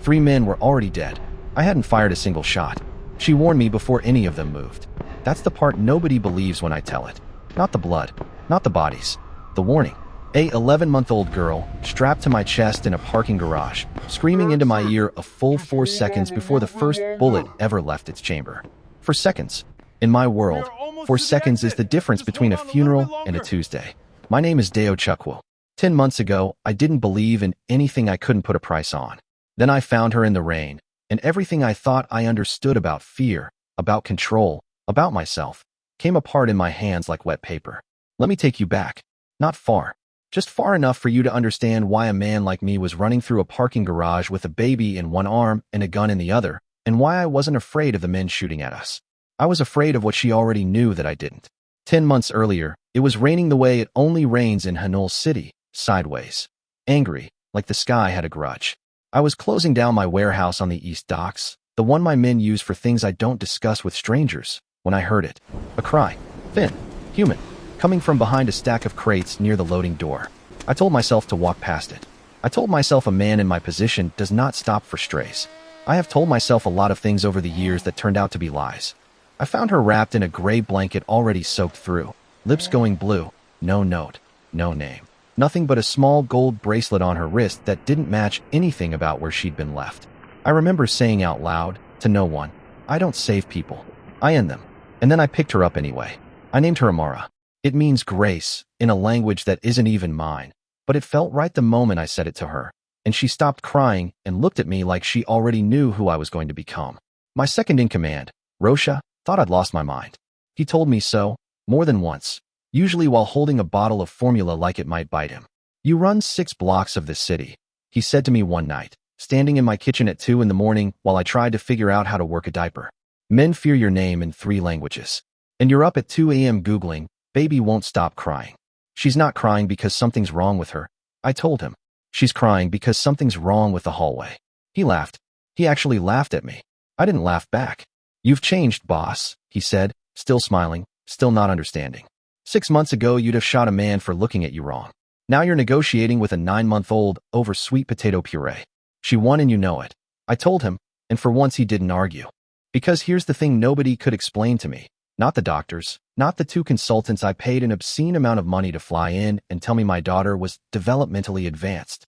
3 men were already dead. I hadn't fired a single shot. She warned me before any of them moved. That's the part nobody believes when I tell it. Not the blood, not the bodies. The warning. A 11-month-old girl strapped to my chest in a parking garage, screaming into my ear a full 4 seconds before the first bullet ever left its chamber. 4 seconds. In my world, 4 seconds is the difference between a funeral and a Tuesday. My name is Deo Chukwu. 10 months ago, I didn't believe in anything I couldn't put a price on. Then I found her in the rain, and everything I thought I understood about fear, about control, about myself, came apart in my hands like wet paper. Let me take you back. Not far. Just far enough for you to understand why a man like me was running through a parking garage with a baby in one arm and a gun in the other, and why I wasn't afraid of the men shooting at us. I was afraid of what she already knew that I didn't. 10 months earlier, it was raining the way it only rains in Hanul City, sideways. Angry, like the sky had a grudge. I was closing down my warehouse on the East Docks, the one my men use for things I don't discuss with strangers, when I heard it. A cry. Thin. Human. Coming from behind a stack of crates near the loading door. I told myself to walk past it. I told myself a man in my position does not stop for strays. I have told myself a lot of things over the years that turned out to be lies. I found her wrapped in a gray blanket already soaked through, lips going blue, no note, no name. Nothing but a small gold bracelet on her wrist that didn't match anything about where she'd been left. I remember saying out loud, to no one, I don't save people. I end them. And then I picked her up anyway. I named her Amara. It means grace, in a language that isn't even mine. But it felt right the moment I said it to her. And she stopped crying and looked at me like she already knew who I was going to become. My second in command, Rosha, thought I'd lost my mind. He told me so, more than once, usually while holding a bottle of formula like it might bite him. You run 6 blocks of this city, he said to me one night, standing in my kitchen at 2 in the morning while I tried to figure out how to work a diaper. Men fear your name in 3 languages. And you're up at 2 a.m. Googling, baby won't stop crying. She's not crying because something's wrong with her, I told him. She's crying because something's wrong with the hallway. He laughed. He actually laughed at me. I didn't laugh back. You've changed, boss, he said, still smiling, still not understanding. 6 months ago, you'd have shot a man for looking at you wrong. Now you're negotiating with a 9-month-old over sweet potato puree. She won and you know it. I told him, and for once he didn't argue. Because here's the thing nobody could explain to me. Not the doctors, not the 2 consultants I paid an obscene amount of money to fly in and tell me my daughter was developmentally advanced.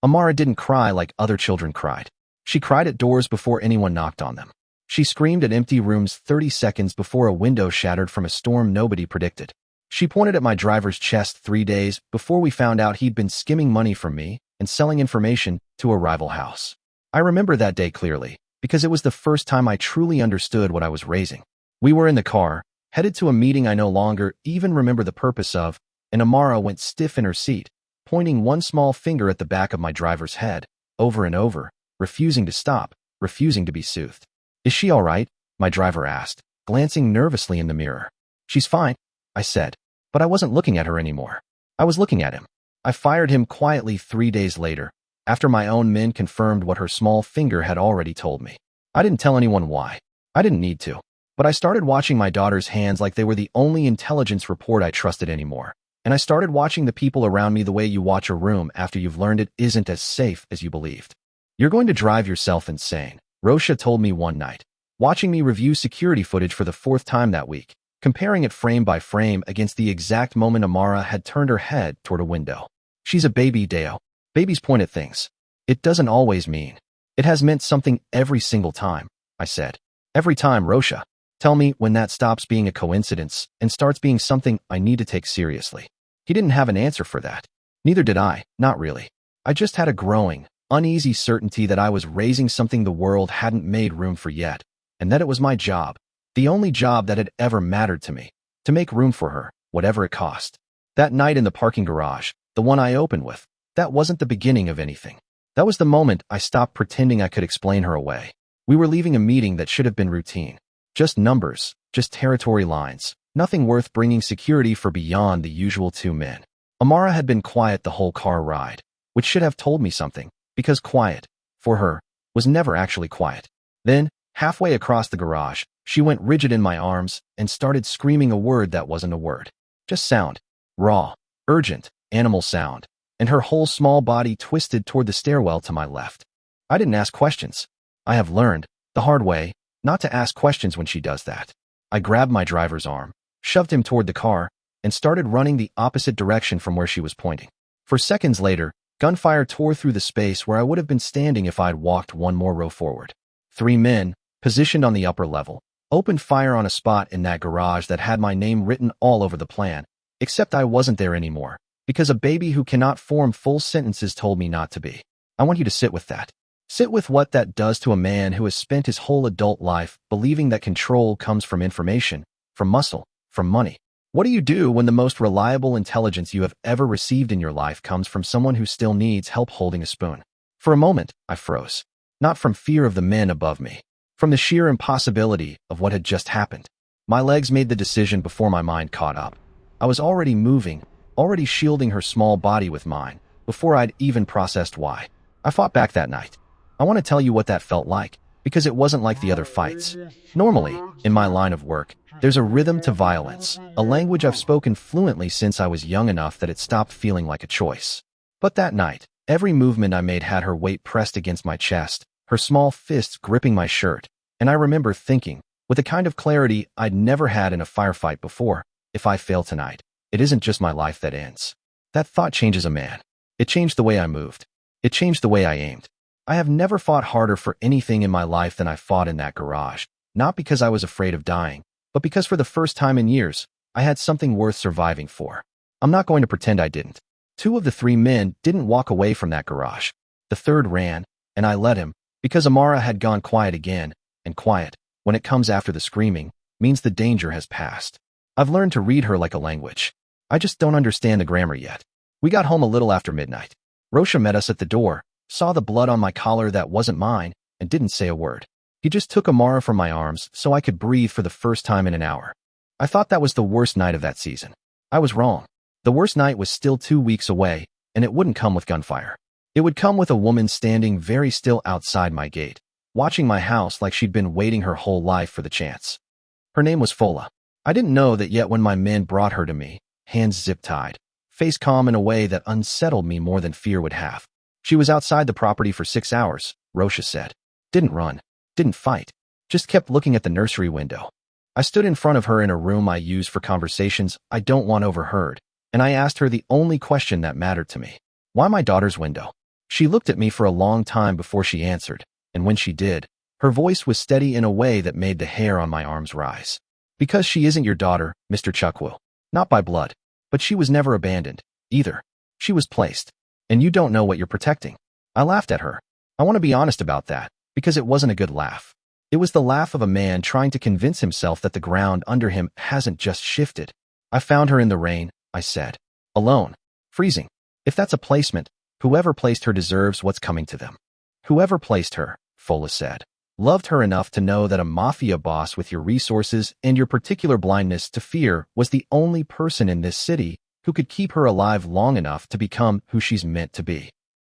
Amara didn't cry like other children cried. She cried at doors before anyone knocked on them. She screamed at empty rooms 30 seconds before a window shattered from a storm nobody predicted. She pointed at my driver's chest 3 days before we found out he'd been skimming money from me and selling information to a rival house. I remember that day clearly, because it was the first time I truly understood what I was raising. We were in the car, headed to a meeting I no longer even remember the purpose of, and Amara went stiff in her seat, pointing one small finger at the back of my driver's head, over and over, refusing to stop, refusing to be soothed. Is she all right? My driver asked, glancing nervously in the mirror. She's fine, I said, but I wasn't looking at her anymore. I was looking at him. I fired him quietly 3 days later, after my own men confirmed what her small finger had already told me. I didn't tell anyone why. I didn't need to. But I started watching my daughter's hands like they were the only intelligence report I trusted anymore. And I started watching the people around me the way you watch a room after you've learned it isn't as safe as you believed. You're going to drive yourself insane, Rosha told me one night, watching me review security footage for the 4th time that week, comparing it frame by frame against the exact moment Amara had turned her head toward a window. She's a baby, Deo. Babies point at things. It doesn't always mean. It has meant something every single time, I said. Every time, Rosha. Tell me when that stops being a coincidence and starts being something I need to take seriously. He didn't have an answer for that. Neither did I, not really. I just had a growing, uneasy certainty that I was raising something the world hadn't made room for yet, and that it was my job, the only job that had ever mattered to me, to make room for her, whatever it cost. That night in the parking garage, the one I opened with, that wasn't the beginning of anything. That was the moment I stopped pretending I could explain her away. We were leaving a meeting that should have been routine. Just numbers, just territory lines, nothing worth bringing security for beyond the usual 2 men. Amara had been quiet the whole car ride, which should have told me something, because quiet, for her, was never actually quiet. Then, halfway across the garage, she went rigid in my arms and started screaming a word that wasn't a word. Just sound. Raw, urgent, animal sound. And her whole small body twisted toward the stairwell to my left. I didn't ask questions. I have learned, the hard way, not to ask questions when she does that. I grabbed my driver's arm, shoved him toward the car, and started running the opposite direction from where she was pointing. For seconds later, gunfire tore through the space where I would have been standing if I had walked one more row forward. 3 men, positioned on the upper level, opened fire on a spot in that garage that had my name written all over the plan, except I wasn't there anymore, because a baby who cannot form full sentences told me not to be. I want you to sit with that. Sit with what that does to a man who has spent his whole adult life believing that control comes from information, from muscle, from money. What do you do when the most reliable intelligence you have ever received in your life comes from someone who still needs help holding a spoon? For a moment, I froze. Not from fear of the men above me, from the sheer impossibility of what had just happened. My legs made the decision before my mind caught up. I was already moving, already shielding her small body with mine, before I'd even processed why. I fought back that night. I want to tell you what that felt like, because it wasn't like the other fights. Normally, in my line of work, there's a rhythm to violence, a language I've spoken fluently since I was young enough that it stopped feeling like a choice. But that night, every movement I made had her weight pressed against my chest, her small fists gripping my shirt, and I remember thinking, with a kind of clarity I'd never had in a firefight before, if I fail tonight, it isn't just my life that ends. That thought changes a man. It changed the way I moved. It changed the way I aimed. I have never fought harder for anything in my life than I fought in that garage, not because I was afraid of dying, but because for the first time in years, I had something worth surviving for. I'm not going to pretend I didn't. 2 of the 3 men didn't walk away from that garage. The third ran, and I let him, because Amara had gone quiet again, and quiet, when it comes after the screaming, means the danger has passed. I've learned to read her like a language. I just don't understand the grammar yet. We got home a little after midnight. Rosha met us at the door, saw the blood on my collar that wasn't mine, and didn't say a word. He just took Amara from my arms so I could breathe for the first time in an hour. I thought that was the worst night of that season. I was wrong. The worst night was still 2 weeks away, and it wouldn't come with gunfire. It would come with a woman standing very still outside my gate, watching my house like she'd been waiting her whole life for the chance. Her name was Fola. I didn't know that yet when my men brought her to me, hands zip-tied, face calm in a way that unsettled me more than fear would have. She was outside the property for 6 hours, Rosha said. Didn't run, didn't fight, just kept looking at the nursery window. I stood in front of her in a room I use for conversations I don't want overheard, and I asked her the only question that mattered to me. Why my daughter's window? She looked at me for a long time before she answered, and when she did, her voice was steady in a way that made the hair on my arms rise. Because she isn't your daughter, Mr. Chukwu. Not by blood. But she was never abandoned, either. She was placed. And you don't know what you're protecting. I laughed at her. I want to be honest about that, because it wasn't a good laugh. It was the laugh of a man trying to convince himself that the ground under him hasn't just shifted. I found her in the rain, I said. Alone. Freezing. If that's a placement, whoever placed her deserves what's coming to them. Whoever placed her, Fola said, loved her enough to know that a mafia boss with your resources and your particular blindness to fear was the only person in this city who could keep her alive long enough to become who she's meant to be.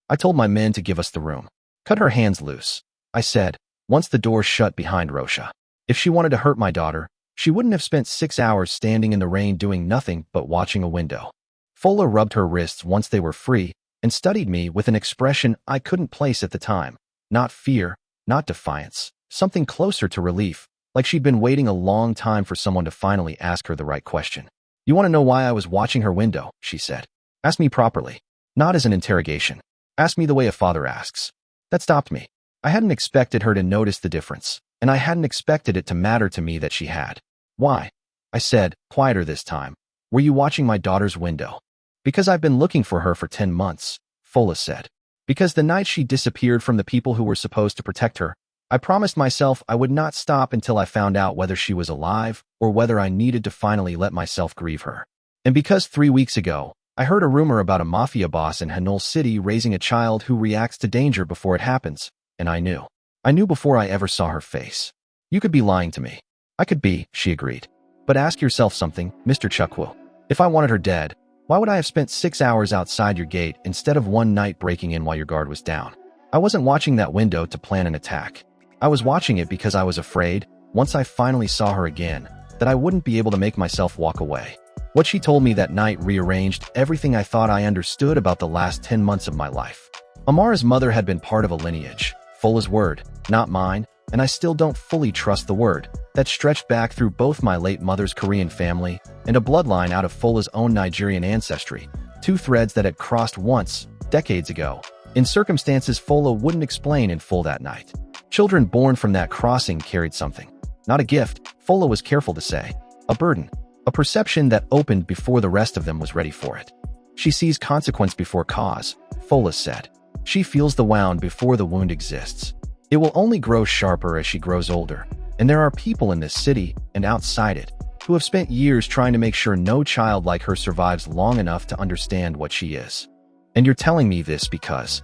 I told my men to give us the room. Cut her hands loose, I said, once the door shut behind Rosha. If she wanted to hurt my daughter, she wouldn't have spent 6 hours standing in the rain doing nothing but watching a window. Fola rubbed her wrists once they were free and studied me with an expression I couldn't place at the time. Not fear, not defiance, something closer to relief, like she'd been waiting a long time for someone to finally ask her the right question. You want to know why I was watching her window, she said. Ask me properly, not as an interrogation. Ask me the way a father asks. That stopped me. I hadn't expected her to notice the difference, and I hadn't expected it to matter to me that she had. Why? I said, quieter this time. Were you watching my daughter's window? Because I've been looking for her for 10 months, Fola said. Because the night she disappeared from the people who were supposed to protect her, I promised myself I would not stop until I found out whether she was alive or whether I needed to finally let myself grieve her. And because 3 weeks ago, I heard a rumor about a mafia boss in Hanul City raising a child who reacts to danger before it happens, and I knew. I knew before I ever saw her face. You could be lying to me. I could be, she agreed. But ask yourself something, Mr. Chukwu. If I wanted her dead, why would I have spent 6 hours outside your gate instead of one night breaking in while your guard was down? I wasn't watching that window to plan an attack. I was watching it because I was afraid, once I finally saw her again, that I wouldn't be able to make myself walk away. What she told me that night rearranged everything I thought I understood about the last 10 months of my life. Amara's mother had been part of a lineage, Fola's word, not mine, and I still don't fully trust the word. That stretched back through both my late mother's Korean family and a bloodline out of Fola's own Nigerian ancestry. Two threads that had crossed once, decades ago, in circumstances Fola wouldn't explain in full that night. Children born from that crossing carried something. Not a gift, Fola was careful to say. A burden. A perception that opened before the rest of them was ready for it. She sees consequence before cause, Fola said. She feels the wound before the wound exists. It will only grow sharper as she grows older. And there are people in this city, and outside it, who have spent years trying to make sure no child like her survives long enough to understand what she is. And you're telling me this because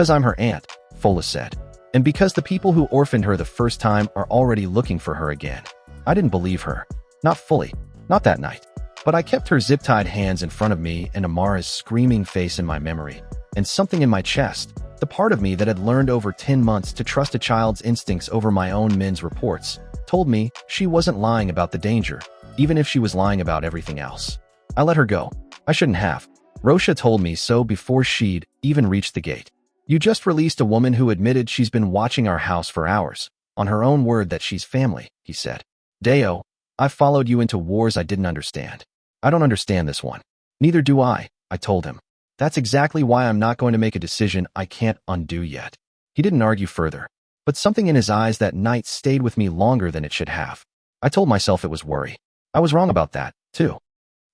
I'm her aunt, Fola said. And because the people who orphaned her the first time are already looking for her again. I didn't believe her. Not fully. Not that night. But I kept her zip-tied hands in front of me and Amara's screaming face in my memory. And something in my chest, the part of me that had learned over 10 months to trust a child's instincts over my own men's reports, told me she wasn't lying about the danger, even if she was lying about everything else. I let her go. I shouldn't have. Rosha told me so before she'd even reached the gate. You just released a woman who admitted she's been watching our house for hours, on her own word that she's family, he said. Deo, I've followed you into wars I didn't understand. I don't understand this one. Neither do I told him. That's exactly why I'm not going to make a decision I can't undo yet. He didn't argue further, but something in his eyes that night stayed with me longer than it should have. I told myself it was worry. I was wrong about that, too.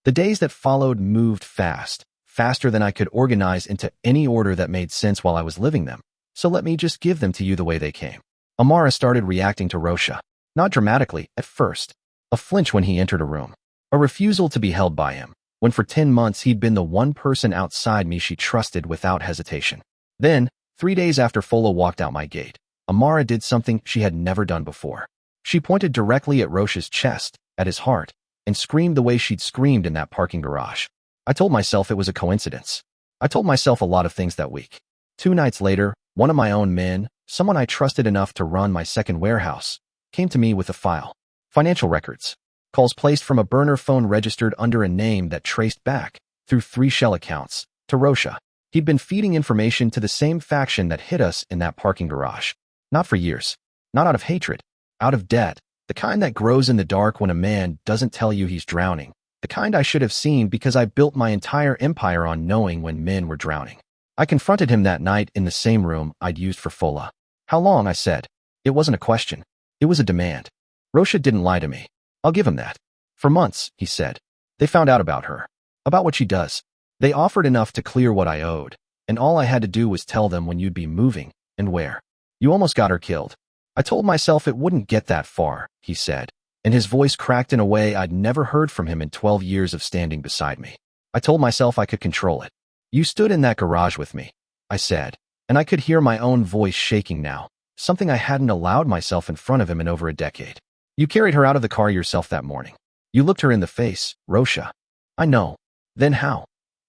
The days that followed moved fast, faster than I could organize into any order that made sense while I was living them. So let me just give them to you the way they came. Amara started reacting to Rosha. Not dramatically, at first. A flinch when he entered a room. A refusal to be held by him, when for 10 months he'd been the one person outside me she trusted without hesitation. Then, 3 days after Fola walked out my gate, Amara did something she had never done before. She pointed directly at Rosha's chest, at his heart, and screamed the way she'd screamed in that parking garage. I told myself it was a coincidence. I told myself a lot of things that week. 2 nights later, one of my own men, someone I trusted enough to run my second warehouse, came to me with a file. Financial records. Calls placed from a burner phone registered under a name that traced back, through 3 shell accounts, to Rosha. He'd been feeding information to the same faction that hit us in that parking garage. Not for years. Not out of hatred. Out of debt. The kind that grows in the dark when a man doesn't tell you he's drowning. The kind I should have seen because I built my entire empire on knowing when men were drowning. I confronted him that night in the same room I'd used for Fola. How long, I said. It wasn't a question. It was a demand. Rosha didn't lie to me. I'll give him that. For months, he said. They found out about her. About what she does. They offered enough to clear what I owed. And all I had to do was tell them when you'd be moving, and where. You almost got her killed. I told myself it wouldn't get that far, he said. And his voice cracked in a way I'd never heard from him in 12 years of standing beside me. I told myself I could control it. You stood in that garage with me, I said, and I could hear my own voice shaking now, something I hadn't allowed myself in front of him in over a decade. You carried her out of the car yourself that morning. You looked her in the face, Rosha. I know. Then how?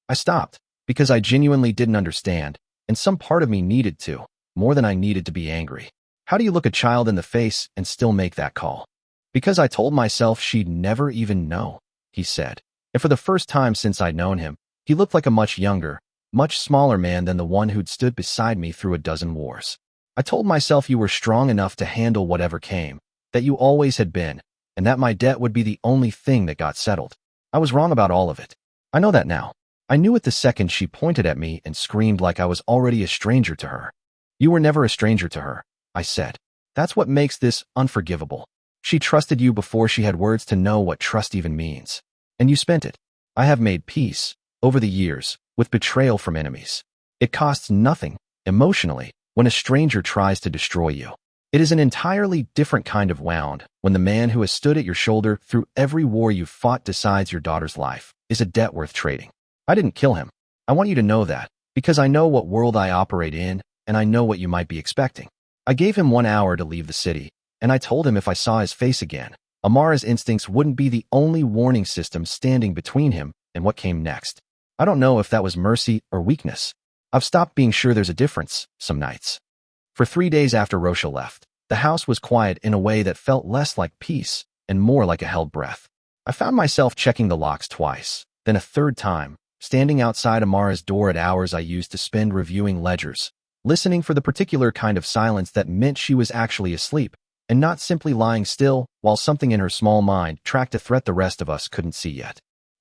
I stopped, because I genuinely didn't understand, and some part of me needed to, more than I needed to be angry. How do you look a child in the face and still make that call? Because I told myself she'd never even know, he said. And for the first time since I'd known him, he looked like a much younger, much smaller man than the one who'd stood beside me through a dozen wars. I told myself you were strong enough to handle whatever came, that you always had been, and that my debt would be the only thing that got settled. I was wrong about all of it. I know that now. I knew it the second she pointed at me and screamed like I was already a stranger to her. You were never a stranger to her, I said. That's what makes this unforgivable. She trusted you before she had words to know what trust even means. And you spent it. I have made peace, over the years, with betrayal from enemies. It costs nothing, emotionally, when a stranger tries to destroy you. It is an entirely different kind of wound when the man who has stood at your shoulder through every war you've fought decides your daughter's life is a debt worth trading. I didn't kill him. I want you to know that, because I know what world I operate in, and I know what you might be expecting. I gave him 1 hour to leave the city, and I told him if I saw his face again, Amara's instincts wouldn't be the only warning system standing between him and what came next. I don't know if that was mercy or weakness. I've stopped being sure there's a difference, some nights. For 3 days after Rosha left, the house was quiet in a way that felt less like peace and more like a held breath. I found myself checking the locks twice, then a third time, standing outside Amara's door at hours I used to spend reviewing ledgers, listening for the particular kind of silence that meant she was actually asleep, and not simply lying still while something in her small mind tracked a threat the rest of us couldn't see yet.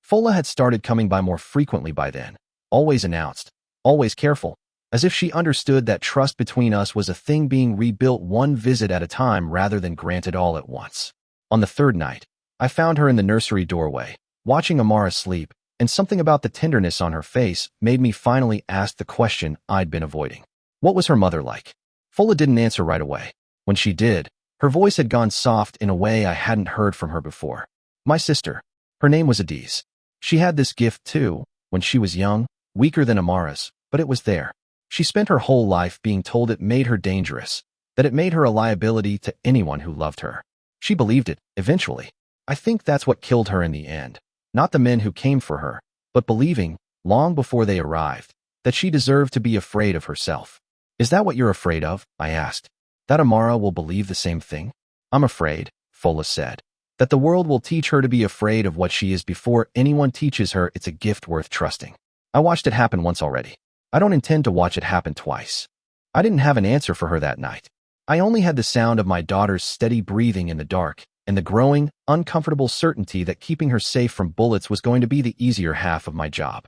Fola had started coming by more frequently by then, always announced, always careful, as if she understood that trust between us was a thing being rebuilt one visit at a time rather than granted all at once. On the third night, I found her in the nursery doorway, watching Amara sleep, and something about the tenderness on her face made me finally ask the question I'd been avoiding. What was her mother like? Fola didn't answer right away. When she did, her voice had gone soft in a way I hadn't heard from her before. My sister. Her name was Adiz. She had this gift too, when she was young, weaker than Amara's, but it was there. She spent her whole life being told it made her dangerous, that it made her a liability to anyone who loved her. She believed it, eventually. I think that's what killed her in the end. Not the men who came for her, but believing, long before they arrived, that she deserved to be afraid of herself. Is that what you're afraid of? I asked. That Amara will believe the same thing? I'm afraid, Fola said, that the world will teach her to be afraid of what she is before anyone teaches her it's a gift worth trusting. I watched it happen once already. I don't intend to watch it happen twice. I didn't have an answer for her that night. I only had the sound of my daughter's steady breathing in the dark, and the growing, uncomfortable certainty that keeping her safe from bullets was going to be the easier half of my job.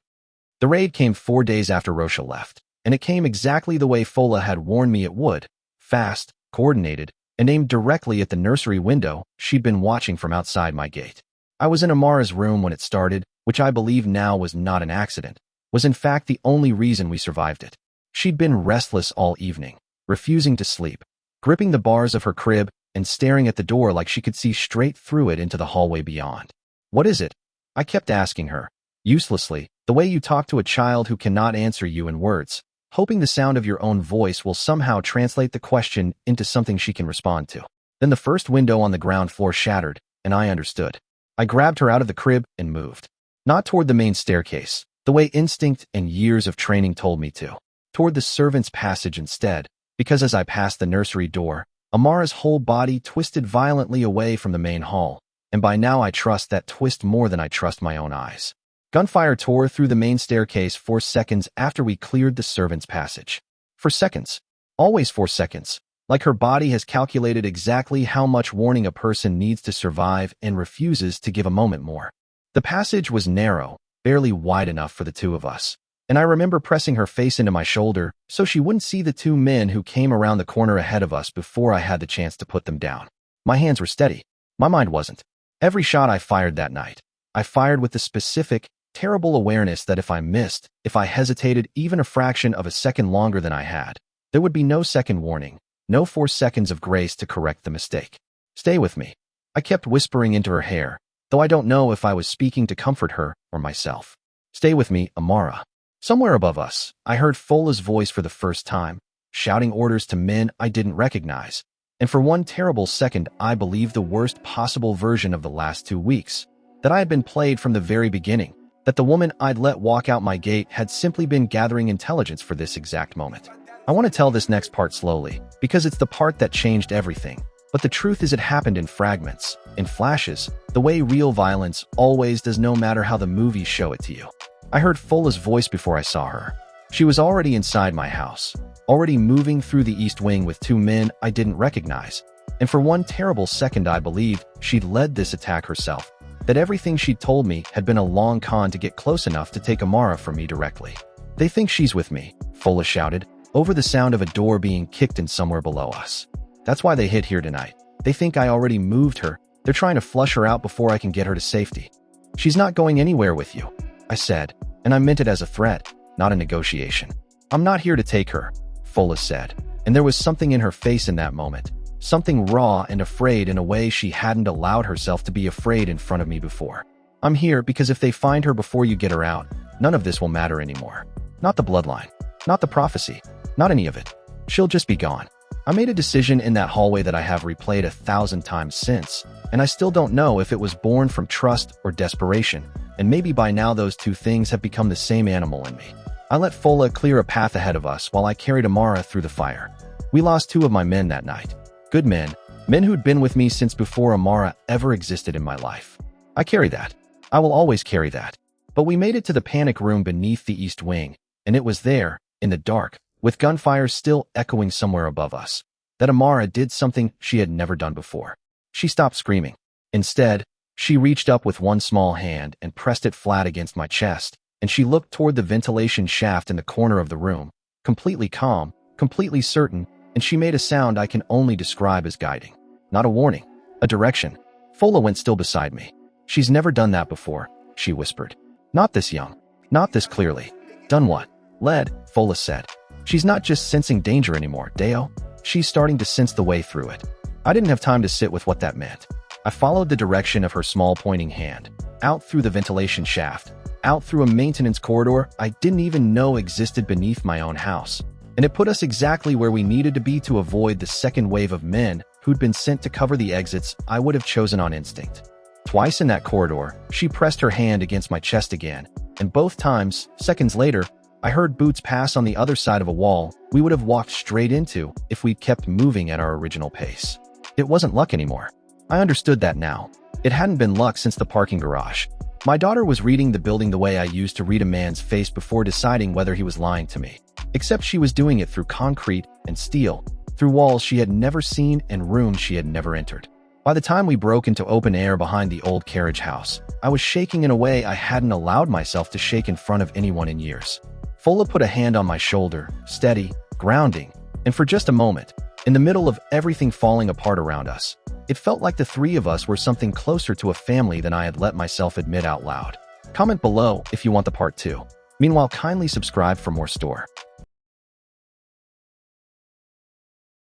The raid came 4 days after Rosha left, and it came exactly the way Fola had warned me it would, fast, coordinated, and aimed directly at the nursery window she'd been watching from outside my gate. I was in Amara's room when it started, which I believe now was not an accident, was in fact the only reason we survived it. She'd been restless all evening, refusing to sleep, gripping the bars of her crib and staring at the door like she could see straight through it into the hallway beyond. What is it? I kept asking her, uselessly, the way you talk to a child who cannot answer you in words, hoping the sound of your own voice will somehow translate the question into something she can respond to. Then the first window on the ground floor shattered, and I understood. I grabbed her out of the crib and moved. Not toward the main staircase, the way instinct and years of training told me to. Toward the servants' passage instead, because as I passed the nursery door, Amara's whole body twisted violently away from the main hall, and by now I trust that twist more than I trust my own eyes. Gunfire tore through the main staircase 4 seconds after we cleared the servants' passage. 4 seconds. Always 4 seconds. Like her body has calculated exactly how much warning a person needs to survive and refuses to give a moment more. The passage was narrow, barely wide enough for the two of us, and I remember pressing her face into my shoulder so she wouldn't see the 2 men who came around the corner ahead of us before I had the chance to put them down. My hands were steady. My mind wasn't. Every shot I fired that night, I fired with the specific, terrible awareness that if I missed, if I hesitated even a fraction of a second longer than I had, there would be no second warning, no 4 seconds of grace to correct the mistake. Stay with me. I kept whispering into her hair, though I don't know if I was speaking to comfort her or myself. Stay with me, Amara. Somewhere above us, I heard Fola's voice for the first time, shouting orders to men I didn't recognize, and for one terrible second I believed the worst possible version of the last 2 weeks, that I had been played from the very beginning, that the woman I'd let walk out my gate had simply been gathering intelligence for this exact moment. I want to tell this next part slowly, because it's the part that changed everything, but the truth is it happened in fragments, in flashes, the way real violence always does no matter how the movies show it to you. I heard Fola's voice before I saw her. She was already inside my house, already moving through the East Wing with 2 men I didn't recognize, and for one terrible second I believed she'd led this attack herself, that everything she'd told me had been a long con to get close enough to take Amara from me directly. They think she's with me, Fola shouted, over the sound of a door being kicked in somewhere below us. That's why they hid here tonight. They think I already moved her. They're trying to flush her out before I can get her to safety. She's not going anywhere with you, I said, and I meant it as a threat, not a negotiation. I'm not here to take her, Fola said, and there was something in her face in that moment, something raw and afraid in a way she hadn't allowed herself to be afraid in front of me before. I'm here because if they find her before you get her out, none of this will matter anymore. Not the bloodline, not the prophecy, not any of it. She'll just be gone. I made a decision in that hallway that I have replayed 1,000 times since, and I still don't know if it was born from trust or desperation, and maybe by now those 2 things have become the same animal in me. I let Fola clear a path ahead of us while I carried Amara through the fire. We lost 2 of my men that night. Good men, men who'd been with me since before Amara ever existed in my life. I carry that. I will always carry that. But we made it to the panic room beneath the East Wing, and it was there, in the dark, with gunfire still echoing somewhere above us, that Amara did something she had never done before. She stopped screaming. Instead, she reached up with one small hand and pressed it flat against my chest, and she looked toward the ventilation shaft in the corner of the room, completely calm, completely certain, and she made a sound I can only describe as guiding. Not a warning, a direction. Fola went still beside me. She's never done that before, she whispered. Not this young. Not this clearly. Done what? Led, Fola said. She's not just sensing danger anymore, Deo. She's starting to sense the way through it. I didn't have time to sit with what that meant. I followed the direction of her small pointing hand, out through the ventilation shaft, out through a maintenance corridor I didn't even know existed beneath my own house. And it put us exactly where we needed to be to avoid the second wave of men who'd been sent to cover the exits I would have chosen on instinct. Twice in that corridor, she pressed her hand against my chest again, and both times, seconds later, I heard boots pass on the other side of a wall we would have walked straight into if we'd kept moving at our original pace. It wasn't luck anymore. I understood that now. It hadn't been luck since the parking garage. My daughter was reading the building the way I used to read a man's face before deciding whether he was lying to me. Except she was doing it through concrete and steel, through walls she had never seen and rooms she had never entered. By the time we broke into open air behind the old carriage house, I was shaking in a way I hadn't allowed myself to shake in front of anyone in years. Fola put a hand on my shoulder, steady, grounding, and for just a moment, in the middle of everything falling apart around us, it felt like the three of us were something closer to a family than I had let myself admit out loud. Comment below if you want the part 2. Meanwhile, kindly subscribe for more story.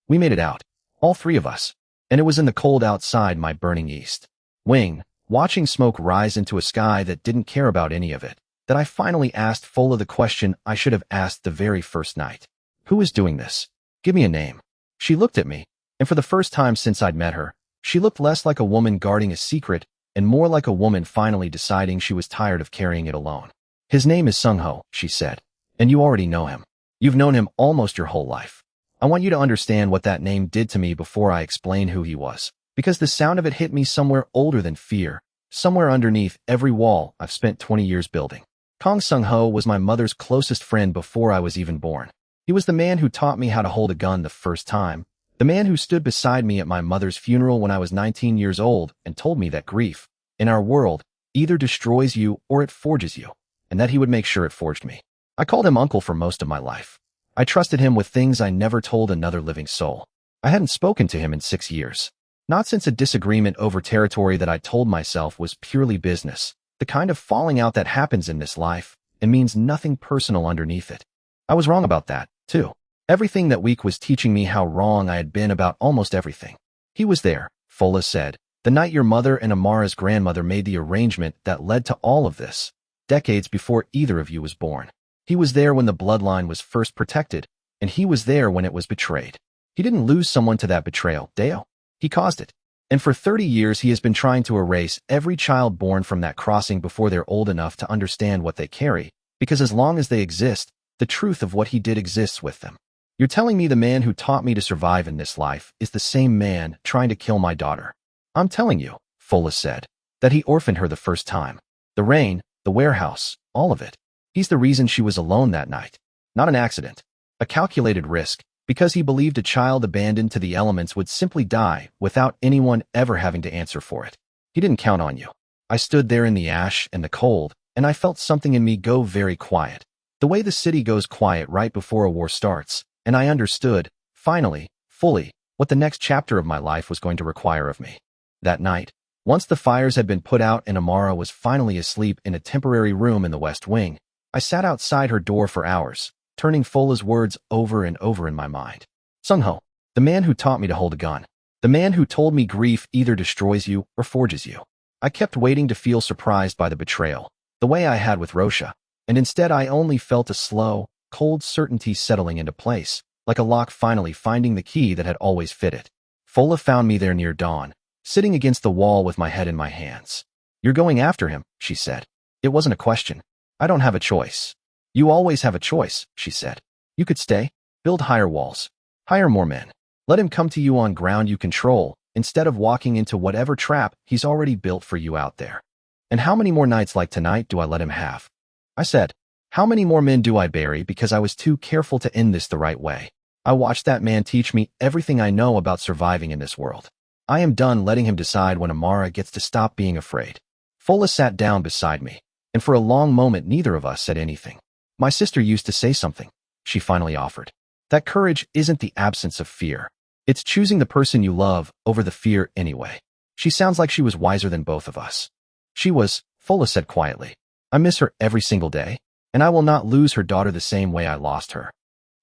We made it out, all three of us, and it was in the cold outside my burning east wing, watching smoke rise into a sky that didn't care about any of it, that I finally asked Fola the question I should have asked the very first night. Who is doing this? Give me a name. She looked at me, and for the first time since I'd met her, she looked less like a woman guarding a secret and more like a woman finally deciding she was tired of carrying it alone. His name is Sung-ho, she said, and you already know him. You've known him almost your whole life. I want you to understand what that name did to me before I explain who he was, because the sound of it hit me somewhere older than fear, somewhere underneath every wall I've spent 20 years building. Kang Sung-ho was my mother's closest friend before I was even born. He was the man who taught me how to hold a gun the first time, the man who stood beside me at my mother's funeral when I was 19 years old and told me that grief, in our world, either destroys you or it forges you, and that he would make sure it forged me. I called him uncle for most of my life. I trusted him with things I never told another living soul. I hadn't spoken to him in 6 years. Not since a disagreement over territory that I told myself was purely business, the kind of falling out that happens in this life and means nothing personal underneath it. I was wrong about that, too. Everything that week was teaching me how wrong I had been about almost everything. He was there, Fola said, the night your mother and Amara's grandmother made the arrangement that led to all of this, decades before either of you was born. He was there when the bloodline was first protected, and he was there when it was betrayed. He didn't lose someone to that betrayal, Deo. He caused it. And for 30 years he has been trying to erase every child born from that crossing before they're old enough to understand what they carry, because as long as they exist, the truth of what he did exists with them. You're telling me the man who taught me to survive in this life is the same man trying to kill my daughter. I'm telling you, Fola said, that he orphaned her the first time. The rain, the warehouse, all of it. He's the reason she was alone that night. Not an accident. A calculated risk, because he believed a child abandoned to the elements would simply die without anyone ever having to answer for it. He didn't count on you. I stood there in the ash and the cold, and I felt something in me go very quiet. The way the city goes quiet right before a war starts, and I understood, finally, fully, what the next chapter of my life was going to require of me. That night, once the fires had been put out and Amara was finally asleep in a temporary room in the West Wing, I sat outside her door for hours, turning Fola's words over and over in my mind. Sung-ho, the man who taught me to hold a gun. The man who told me grief either destroys you or forges you. I kept waiting to feel surprised by the betrayal, the way I had with Rosha, and instead I only felt a slow, cold certainty settling into place, like a lock finally finding the key that had always fit it. Fola found me there near dawn, sitting against the wall with my head in my hands. You're going after him, she said. It wasn't a question. I don't have a choice. You always have a choice, she said. You could stay, build higher walls, hire more men. Let him come to you on ground you control, instead of walking into whatever trap he's already built for you out there. And how many more nights like tonight do I let him have? I said, How many more men do I bury because I was too careful to end this the right way? I watched that man teach me everything I know about surviving in this world. I am done letting him decide when Amara gets to stop being afraid. Fola sat down beside me, and for a long moment neither of us said anything. My sister used to say something, she finally offered. That courage isn't the absence of fear. It's choosing the person you love over the fear anyway. She sounds like she was wiser than both of us. She was, Fola said quietly. I miss her every single day, and I will not lose her daughter the same way I lost her.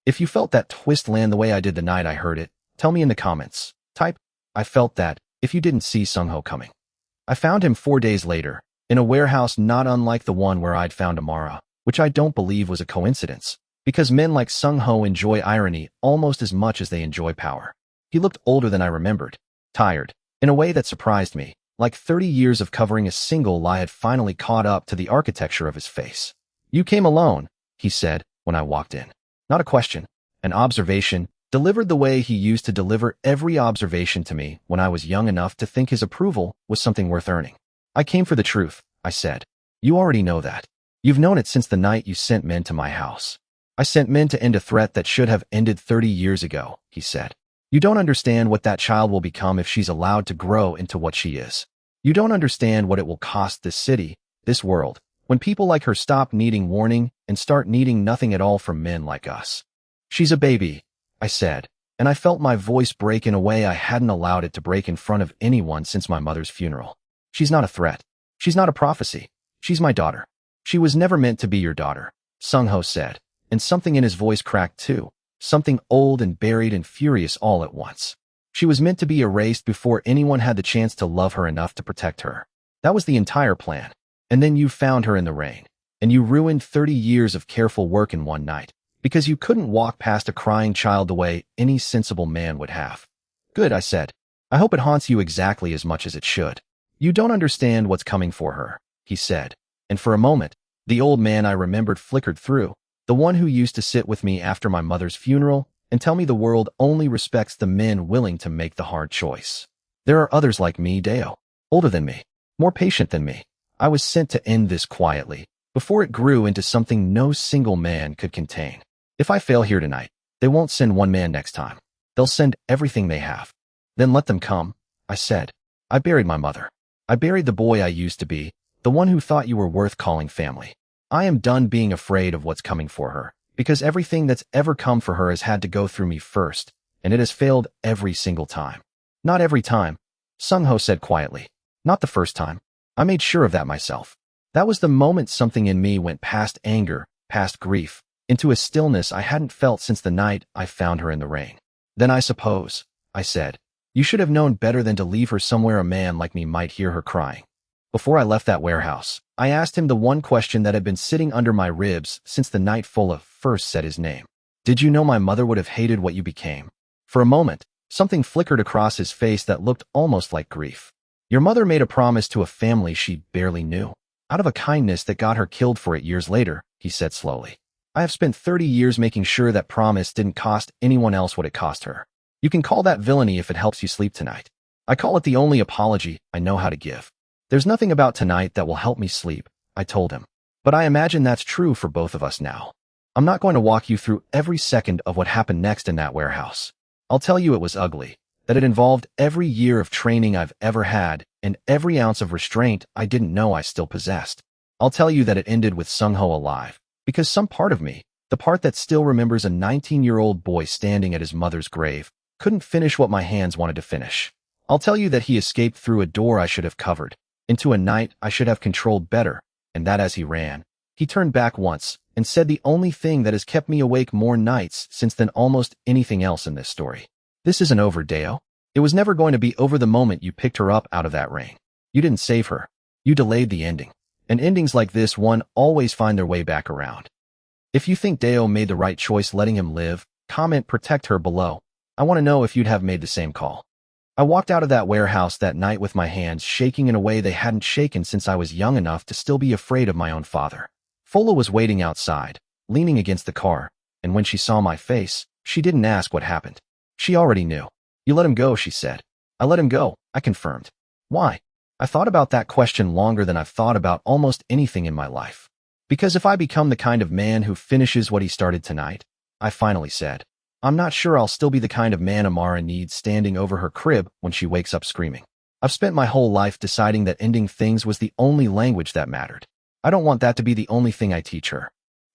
If you felt that twist land the way I did the night I heard it, tell me in the comments. Type, I felt that, if you didn't see Sung-ho coming. I found him 4 days later, in a warehouse not unlike the one where I'd found Amara, which I don't believe was a coincidence, because men like Sung-ho enjoy irony almost as much as they enjoy power. He looked older than I remembered, tired, in a way that surprised me, like 30 years of covering a single lie had finally caught up to the architecture of his face. You came alone, he said, when I walked in. Not a question, an observation, delivered the way he used to deliver every observation to me when I was young enough to think his approval was something worth earning. I came for the truth, I said. You already know that. You've known it since the night you sent men to my house. I sent men to end a threat that should have ended 30 years ago, he said. You don't understand what that child will become if she's allowed to grow into what she is. You don't understand what it will cost this city, this world, when people like her stop needing warning and start needing nothing at all from men like us. She's a baby, I said, and I felt my voice break in a way I hadn't allowed it to break in front of anyone since my mother's funeral. She's not a threat. She's not a prophecy. She's my daughter. She was never meant to be your daughter, Sung-ho said, and something in his voice cracked too, something old and buried and furious all at once. She was meant to be erased before anyone had the chance to love her enough to protect her. That was the entire plan. And then you found her in the rain, and you ruined 30 years of careful work in one night, because you couldn't walk past a crying child the way any sensible man would have. Good, I said. I hope it haunts you exactly as much as it should. You don't understand what's coming for her, he said, and for a moment, the old man I remembered flickered through, the one who used to sit with me after my mother's funeral and tell me the world only respects the men willing to make the hard choice. There are others like me, Deo, older than me, more patient than me. I was sent to end this quietly, before it grew into something no single man could contain. If I fail here tonight, they won't send one man next time. They'll send everything they have. Then let them come, I said. I buried my mother. I buried the boy I used to be, the one who thought you were worth calling family. I am done being afraid of what's coming for her, because everything that's ever come for her has had to go through me first, and it has failed every single time. Not every time, Sung-ho said quietly. Not the first time. I made sure of that myself. That was the moment something in me went past anger, past grief, into a stillness I hadn't felt since the night I found her in the rain. Then I suppose, I said, you should have known better than to leave her somewhere a man like me might hear her crying. Before I left that warehouse, I asked him the one question that had been sitting under my ribs since the night Fola first said his name. Did you know my mother would have hated what you became? For a moment, something flickered across his face that looked almost like grief. Your mother made a promise to a family she barely knew, out of a kindness that got her killed for it years later, he said slowly. I have spent 30 years making sure that promise didn't cost anyone else what it cost her. You can call that villainy if it helps you sleep tonight. I call it the only apology I know how to give. There's nothing about tonight that will help me sleep, I told him. But I imagine that's true for both of us now. I'm not going to walk you through every second of what happened next in that warehouse. I'll tell you it was ugly, that it involved every year of training I've ever had and every ounce of restraint I didn't know I still possessed. I'll tell you that it ended with Sung-ho alive, because some part of me, the part that still remembers a 19-year-old boy standing at his mother's grave, couldn't finish what my hands wanted to finish. I'll tell you that he escaped through a door I should have covered, into a night I should have controlled better, and that as he ran, he turned back once and said the only thing that has kept me awake more nights since than almost anything else in this story. This isn't over, Deo. It was never going to be over the moment you picked her up out of that rain. You didn't save her. You delayed the ending. And endings like this one always find their way back around. If you think Deo made the right choice letting him live, comment protect her below. I want to know if you'd have made the same call. I walked out of that warehouse that night with my hands shaking in a way they hadn't shaken since I was young enough to still be afraid of my own father. Fola was waiting outside, leaning against the car, and when she saw my face, she didn't ask what happened. She already knew. You let him go, she said. I let him go, I confirmed. Why? I thought about that question longer than I've thought about almost anything in my life. Because if I become the kind of man who finishes what he started tonight, I finally said, I'm not sure I'll still be the kind of man Amara needs standing over her crib when she wakes up screaming. I've spent my whole life deciding that ending things was the only language that mattered. I don't want that to be the only thing I teach her.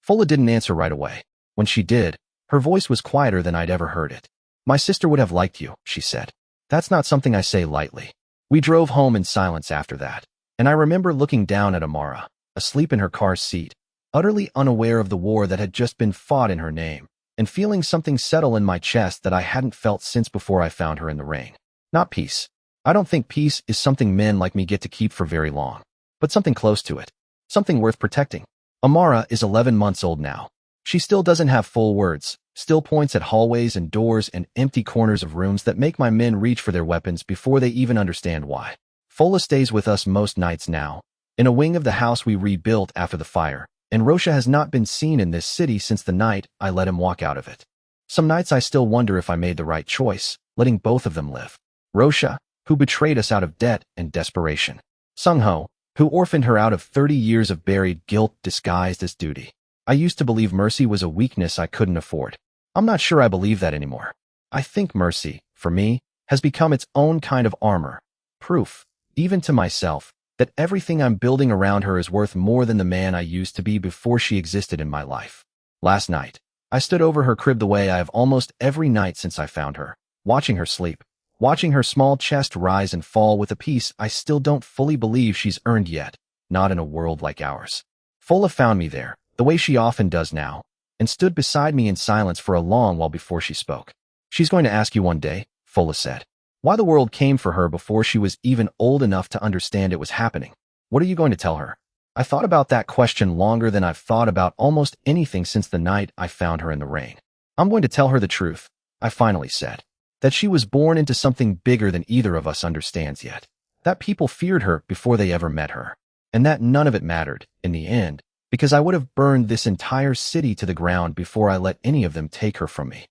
Fola didn't answer right away. When she did, her voice was quieter than I'd ever heard it. My sister would have liked you, she said. That's not something I say lightly. We drove home in silence after that, and I remember looking down at Amara, asleep in her car's seat, utterly unaware of the war that had just been fought in her name, and feeling something settle in my chest that I hadn't felt since before I found her in the rain. Not peace. I don't think peace is something men like me get to keep for very long, but something close to it. Something worth protecting. Amara is 11 months old now. She still doesn't have full words, still points at hallways and doors and empty corners of rooms that make my men reach for their weapons before they even understand why. Fola stays with us most nights now, in a wing of the house we rebuilt after the fire, and Rosha has not been seen in this city since the night I let him walk out of it. Some nights I still wonder if I made the right choice, letting both of them live. Rosha, who betrayed us out of debt and desperation. Sung-ho, who orphaned her out of 30 years of buried guilt disguised as duty. I used to believe mercy was a weakness I couldn't afford. I'm not sure I believe that anymore. I think mercy, for me, has become its own kind of armor. Proof, even to myself, that everything I'm building around her is worth more than the man I used to be before she existed in my life. Last night, I stood over her crib the way I have almost every night since I found her, watching her sleep, watching her small chest rise and fall with a peace I still don't fully believe she's earned yet, not in a world like ours. Fola found me there, the way she often does now, and stood beside me in silence for a long while before she spoke. She's going to ask you one day, Fola said, why the world came for her before she was even old enough to understand it was happening. What are you going to tell her? I thought about that question longer than I've thought about almost anything since the night I found her in the rain. I'm going to tell her the truth, I finally said. That she was born into something bigger than either of us understands yet. That people feared her before they ever met her. And that none of it mattered, in the end, because I would have burned this entire city to the ground before I let any of them take her from me.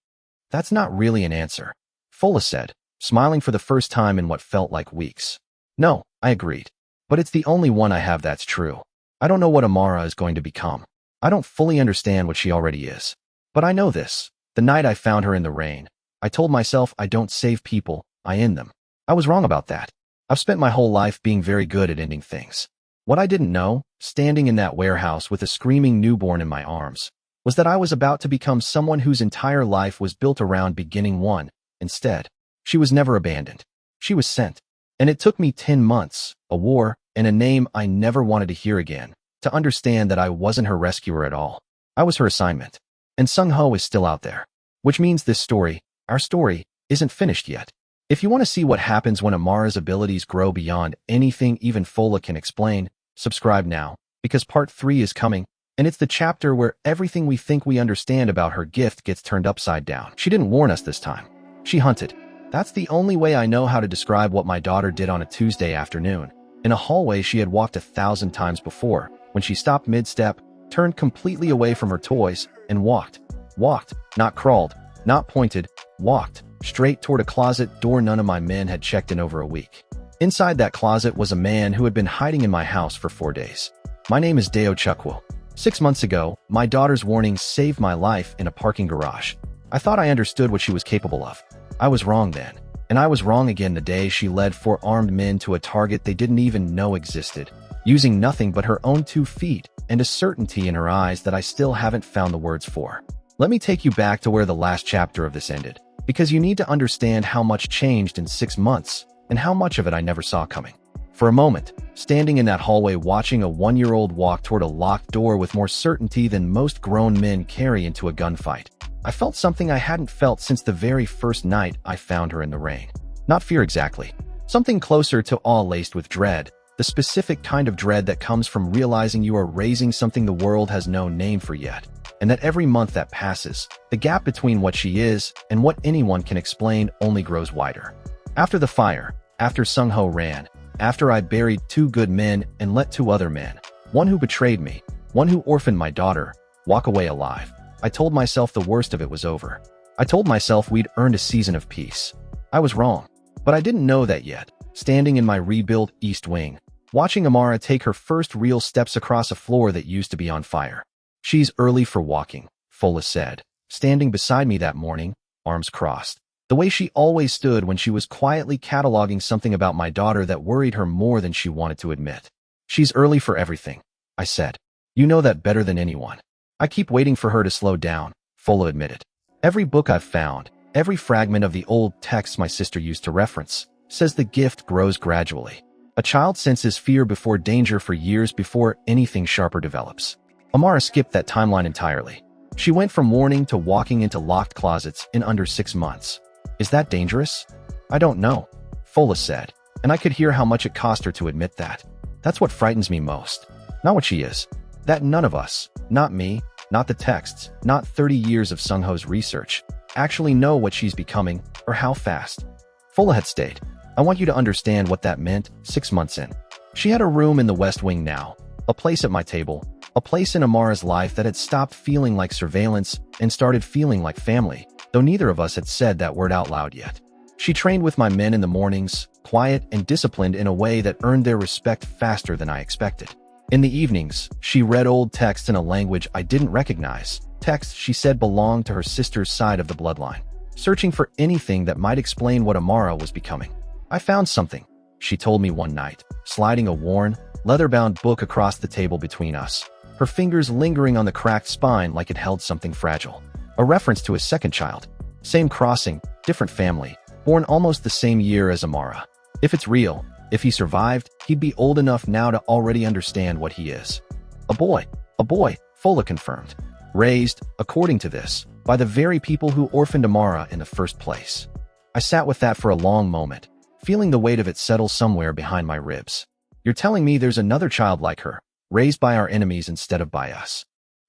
That's not really an answer, Fola said, smiling for the first time in what felt like weeks. No, I agreed. But it's the only one I have that's true. I don't know what Amara is going to become. I don't fully understand what she already is. But I know this. The night I found her in the rain, I told myself I don't save people, I end them. I was wrong about that. I've spent my whole life being very good at ending things. What I didn't know, standing in that warehouse with a screaming newborn in my arms, was that I was about to become someone whose entire life was built around beginning one. Instead, she was never abandoned. She was sent. And it took me 10 months, a war, and a name I never wanted to hear again, to understand that I wasn't her rescuer at all. I was her assignment. And Sung-ho is still out there. Which means this story, our story, isn't finished yet. If you want to see what happens when Amara's abilities grow beyond anything even Fola can explain, subscribe now, because part 3 is coming, and it's the chapter where everything we think we understand about her gift gets turned upside down. She didn't warn us this time. She hunted. That's the only way I know how to describe what my daughter did on a Tuesday afternoon, in a hallway she had walked 1,000 times before, when she stopped mid-step, turned completely away from her toys, and walked. Walked, not crawled, not pointed, walked, straight toward a closet door none of my men had checked in over a week. Inside that closet was a man who had been hiding in my house for 4 days. My name is Deo Chukwu. 6 months ago, my daughter's warning saved my life in a parking garage. I thought I understood what she was capable of. I was wrong then, and I was wrong again the day she led 4 armed men to a target they didn't even know existed, using nothing but her own 2 feet and a certainty in her eyes that I still haven't found the words for. Let me take you back to where the last chapter of this ended, because you need to understand how much changed in 6 months, and how much of it I never saw coming. For a moment, standing in that hallway watching a 1-year-old walk toward a locked door with more certainty than most grown men carry into a gunfight, I felt something I hadn't felt since the very first night I found her in the rain. Not fear exactly. Something closer to awe laced with dread, the specific kind of dread that comes from realizing you are raising something the world has no name for yet, and that every month that passes, the gap between what she is and what anyone can explain only grows wider. After the fire, after Sung-ho ran, after I buried 2 good men and let 2 other men, one who betrayed me, one who orphaned my daughter, walk away alive, I told myself the worst of it was over. I told myself we'd earned a season of peace. I was wrong, but I didn't know that yet. Standing in my rebuilt East Wing, watching Amara take her first real steps across a floor that used to be on fire. She's early for walking, Fola said, standing beside me that morning, arms crossed. The way she always stood when she was quietly cataloging something about my daughter that worried her more than she wanted to admit. She's early for everything, I said. You know that better than anyone. I keep waiting for her to slow down, Fola admitted. Every book I've found, every fragment of the old texts my sister used to reference, says the gift grows gradually. A child senses fear before danger for years before anything sharper develops. Amara skipped that timeline entirely. She went from warning to walking into locked closets in under 6 months. Is that dangerous? I don't know, Fola said, and I could hear how much it cost her to admit that. That's what frightens me most. Not what she is. That none of us, not me, not the texts, not 30 years of Sung-ho's research, actually know what she's becoming or how fast. Fola had stayed. I want you to understand what that meant 6 months in. She had a room in the West Wing now, a place at my table, a place in Amara's life that had stopped feeling like surveillance and started feeling like family, though neither of us had said that word out loud yet. She trained with my men in the mornings, quiet and disciplined in a way that earned their respect faster than I expected. In the evenings, she read old texts in a language I didn't recognize, texts she said belonged to her sister's side of the bloodline, searching for anything that might explain what Amara was becoming. I found something, she told me one night, sliding a worn, leather-bound book across the table between us, her fingers lingering on the cracked spine like it held something fragile. A reference to his second child. Same crossing, different family, born almost the same year as Amara. If it's real, if he survived, he'd be old enough now to already understand what he is. A boy, Fola confirmed. Raised, according to this, by the very people who orphaned Amara in the first place. I sat with that for a long moment, feeling the weight of it settle somewhere behind my ribs. You're telling me there's another child like her, raised by our enemies instead of by us?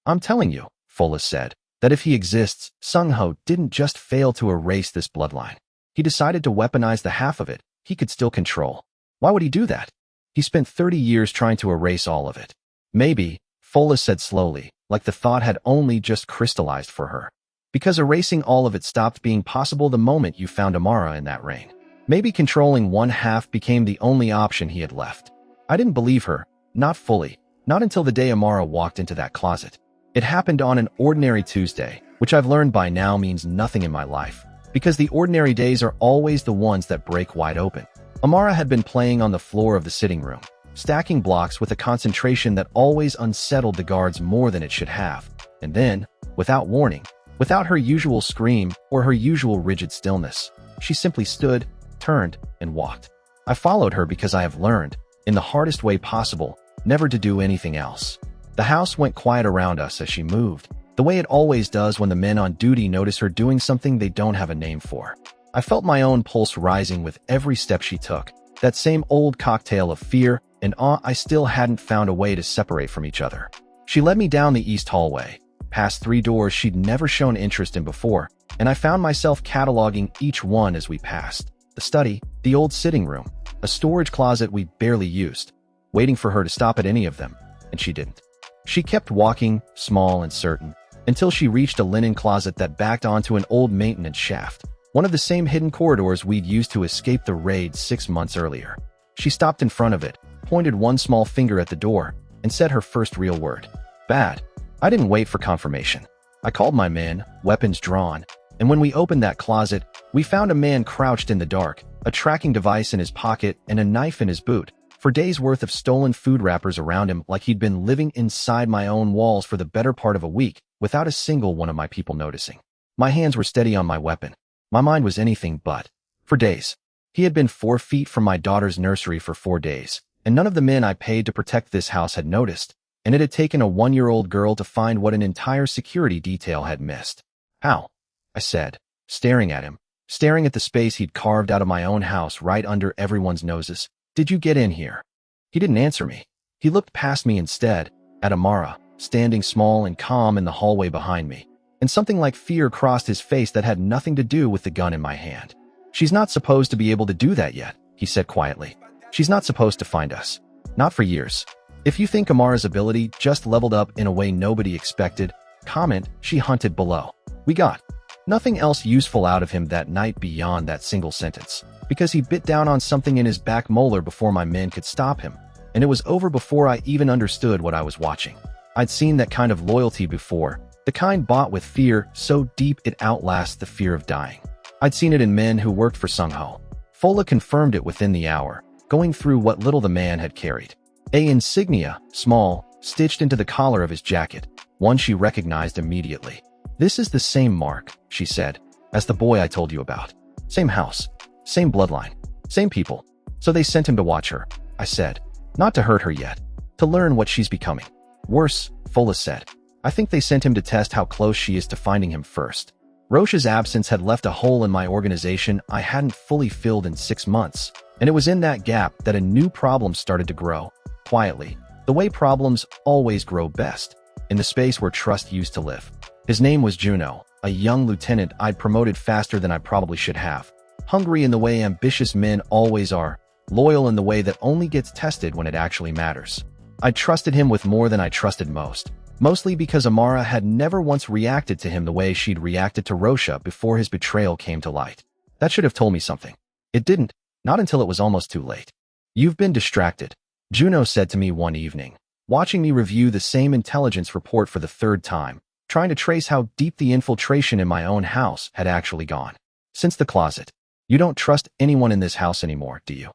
I'm telling you, Fola said, that if he exists, Sung-ho didn't just fail to erase this bloodline. He decided to weaponize the half of it he could still control. Why would he do that? He spent 30 years trying to erase all of it. Maybe, Fola said slowly, like the thought had only just crystallized for her. Because erasing all of it stopped being possible the moment you found Amara in that rain. Maybe controlling one half became the only option he had left. I didn't believe her, not fully, not until the day Amara walked into that closet. It happened on an ordinary Tuesday, which I've learned by now means nothing in my life, because the ordinary days are always the ones that break wide open. Amara had been playing on the floor of the sitting room, stacking blocks with a concentration that always unsettled the guards more than it should have. And then, without warning, without her usual scream or her usual rigid stillness, she simply stood, turned, and walked. I followed her because I have learned, in the hardest way possible, never to do anything else. The house went quiet around us as she moved, the way it always does when the men on duty notice her doing something they don't have a name for. I felt my own pulse rising with every step she took, that same old cocktail of fear and awe I still hadn't found a way to separate from each other. She led me down the east hallway, past 3 doors she'd never shown interest in before, and I found myself cataloging each one as we passed. The study, the old sitting room, a storage closet we barely used, waiting for her to stop at any of them, and she didn't. She kept walking, small and certain, until she reached a linen closet that backed onto an old maintenance shaft, one of the same hidden corridors we'd used to escape the raid 6 months earlier. She stopped in front of it, pointed one small finger at the door, and said her first real word. Bad. I didn't wait for confirmation. I called my men, weapons drawn, and when we opened that closet, we found a man crouched in the dark, a tracking device in his pocket and a knife in his boot, for days' worth of stolen food wrappers around him like he'd been living inside my own walls for the better part of a week, without a single one of my people noticing. My hands were steady on my weapon. My mind was anything but. For days. He had been 4 feet from my daughter's nursery for 4 days, and none of the men I paid to protect this house had noticed, and it had taken a 1-year-old girl to find what an entire security detail had missed. How? I said, staring at him, staring at the space he'd carved out of my own house right under everyone's noses. Did you get in here? He didn't answer me. He looked past me instead, at Amara, standing small and calm in the hallway behind me, and something like fear crossed his face that had nothing to do with the gun in my hand. She's not supposed to be able to do that yet, he said quietly. She's not supposed to find us. Not for years. If you think Amara's ability just leveled up in a way nobody expected, comment, she hunted below. We got nothing else useful out of him that night beyond that single sentence, because he bit down on something in his back molar before my men could stop him. and it was over before I even understood what I was watching. I'd seen that kind of loyalty before, the kind bought with fear so deep it outlasts the fear of dying. I'd seen it in men who worked for Sung-ho. Fola confirmed it within the hour, going through what little the man had carried. A insignia, small, stitched into the collar of his jacket, one she recognized immediately. "This is the same mark," she said, "as the boy I told you about. Same house, same bloodline, same people. So they sent him to watch her," I said. "Not to hurt her yet, to learn what she's becoming." "Worse," Fola said. "I think they sent him to test how close she is to finding him first." Rocha's absence had left a hole in my organization I hadn't fully filled in 6 months, and it was in that gap that a new problem started to grow, quietly, the way problems always grow best, in the space where trust used to live. His name was Juno, a young lieutenant I'd promoted faster than I probably should have. Hungry in the way ambitious men always are, loyal in the way that only gets tested when it actually matters. I trusted him with more than I trusted most. Mostly because Amara had never once reacted to him the way she'd reacted to Rocha before his betrayal came to light. That should have told me something. It didn't, not until it was almost too late. "You've been distracted," Juno said to me one evening, watching me review the same intelligence report for the 3rd time, trying to trace how deep the infiltration in my own house had actually gone. "Since the closet. You don't trust anyone in this house anymore, do you?"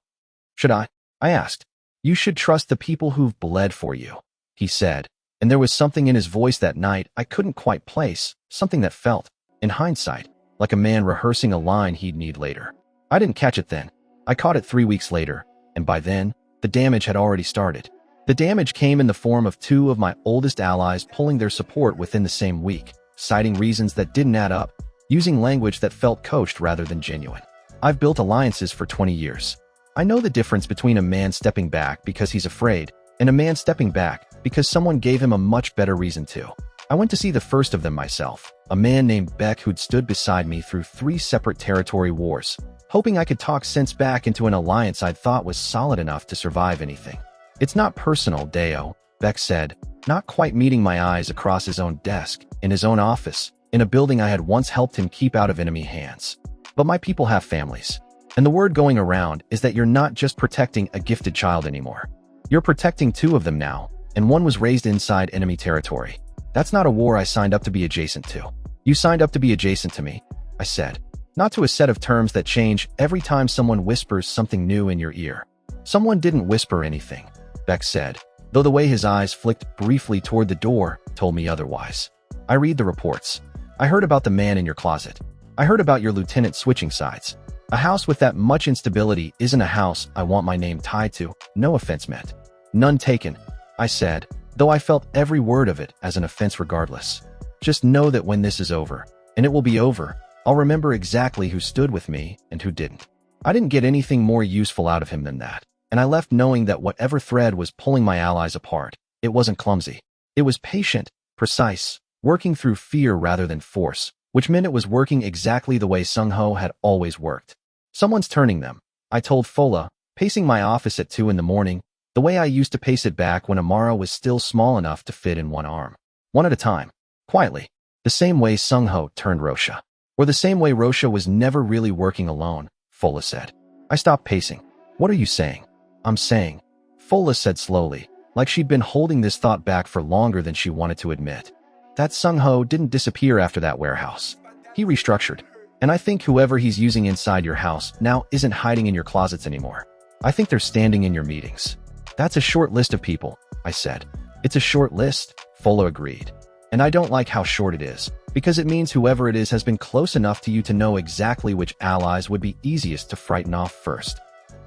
"Should I?" I asked. "You should trust the people who've bled for you," he said. And there was something in his voice that night I couldn't quite place, something that felt, in hindsight, like a man rehearsing a line he'd need later. I didn't catch it then. I caught it 3 weeks later, and by then, the damage had already started. The damage came in the form of 2 of my oldest allies pulling their support within the same week, citing reasons that didn't add up, using language that felt coached rather than genuine. I've built alliances for 20 years. I know the difference between a man stepping back because he's afraid and a man stepping back because someone gave him a much better reason to. I went to see the first of them myself, a man named Beck who'd stood beside me through 3 separate territory wars, hoping I could talk sense back into an alliance I'd thought was solid enough to survive anything. "It's not personal, Deo," Beck said, not quite meeting my eyes across his own desk, in his own office, in a building I had once helped him keep out of enemy hands. "But my people have families. And the word going around is that you're not just protecting a gifted child anymore. You're protecting 2 of them now, and one was raised inside enemy territory. That's not a war I signed up to be adjacent to." "You signed up to be adjacent to me," I said, "not to a set of terms that change every time someone whispers something new in your ear." "Someone didn't whisper anything," Beck said, though the way his eyes flicked briefly toward the door told me otherwise. "I read the reports. I heard about the man in your closet. I heard about your lieutenant switching sides. A house with that much instability isn't a house I want my name tied to, no offense meant." "None taken," I said, though I felt every word of it as an offense regardless. "Just know that when this is over, and it will be over, I'll remember exactly who stood with me and who didn't." I didn't get anything more useful out of him than that, and I left knowing that whatever thread was pulling my allies apart, it wasn't clumsy. It was patient, precise, working through fear rather than force, which meant it was working exactly the way Sung-ho had always worked. "Someone's turning them," I told Fola, pacing my office at 2 in the morning, the way I used to pace it back when Amara was still small enough to fit in one arm. One at a time, quietly, the same way Sung-ho turned Rocha. "Or the same way Rocha was never really working alone," Fola said. I stopped pacing. "What are you saying?" "I'm saying," Fola said slowly, like she'd been holding this thought back for longer than she wanted to admit, "that Sung-ho didn't disappear after that warehouse. He restructured. And I think whoever he's using inside your house now isn't hiding in your closets anymore. I think they're standing in your meetings." "That's a short list of people," I said. "It's a short list," Fola agreed. "And I don't like how short it is, because it means whoever it is has been close enough to you to know exactly which allies would be easiest to frighten off first."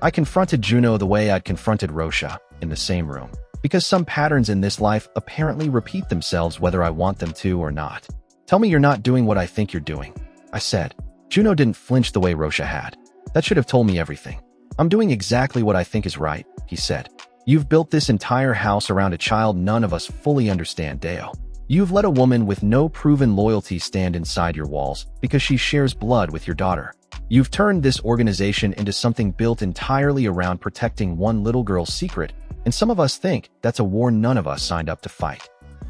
I confronted Juno the way I'd confronted Rocha, in the same room, because some patterns in this life apparently repeat themselves whether I want them to or not. "Tell me you're not doing what I think you're doing," I said. Juno didn't flinch the way Rocha had. "That should have told me everything." "I'm doing exactly what I think is right," he said. "You've built this entire house around a child none of us fully understand, Deo. You've let a woman with no proven loyalty stand inside your walls because she shares blood with your daughter. You've turned this organization into something built entirely around protecting one little girl's secret, and some of us think that's a war none of us signed up to fight."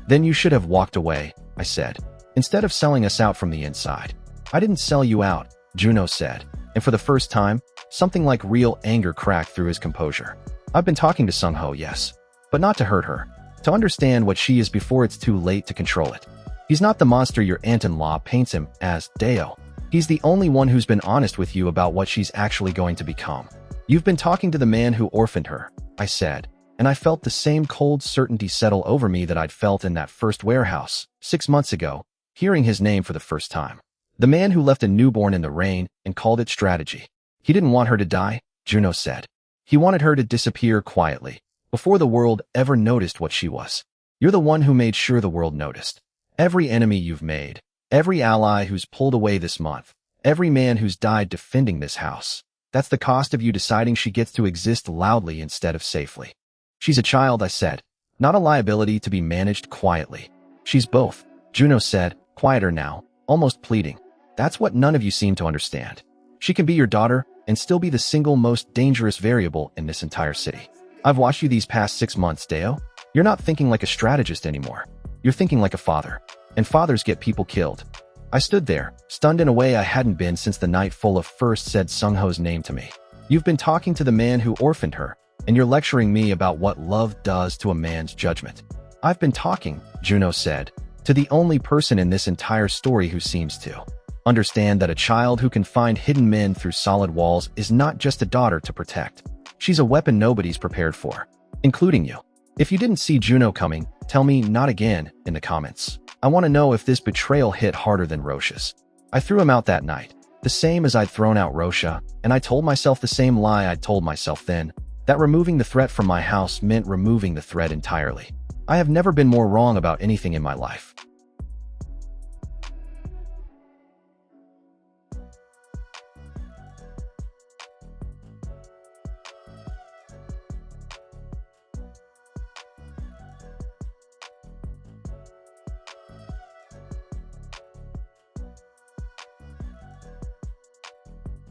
"Then you should have walked away," I said, "instead of selling us out from the inside." "I didn't sell you out," Juno said, and for the first time, something like real anger cracked through his composure. I've been talking to Sung-ho, yes. But not to hurt her. To understand what she is before it's too late to control it. He's not the monster your aunt-in-law paints him as, Deo. He's the only one who's been honest with you about what she's actually going to become. You've been talking to the man who orphaned her, I said, and I felt the same cold certainty settle over me that I'd felt in that first warehouse, 6 months ago, hearing his name for the first time. The man who left a newborn in the rain and called it strategy. He didn't want her to die, Juno said. He wanted her to disappear quietly, before the world ever noticed what she was. You're the one who made sure the world noticed. Every enemy you've made, every ally who's pulled away this month, every man who's died defending this house. That's the cost of you deciding she gets to exist loudly instead of safely. She's a child, I said, not a liability to be managed quietly. She's both, Juno said, quieter now, almost pleading. That's what none of you seem to understand. She can be your daughter and still be the single most dangerous variable in this entire city. I've watched you these past 6 months, Deo. You're not thinking like a strategist anymore. You're thinking like a father. And fathers get people killed. I stood there, stunned in a way I hadn't been since the night Fola first said Sung-ho's name to me. You've been talking to the man who orphaned her, and you're lecturing me about what love does to a man's judgment. I've been talking, Juno said, to the only person in this entire story who seems to understand that a child who can find hidden men through solid walls is not just a daughter to protect. She's a weapon nobody's prepared for, including you. If you didn't see Juno coming, tell me not again in the comments. I want to know if this betrayal hit harder than Rosha's. I threw him out that night, the same as I'd thrown out Rosha, and I told myself the same lie I'd told myself then, that removing the threat from my house meant removing the threat entirely. I have never been more wrong about anything in my life.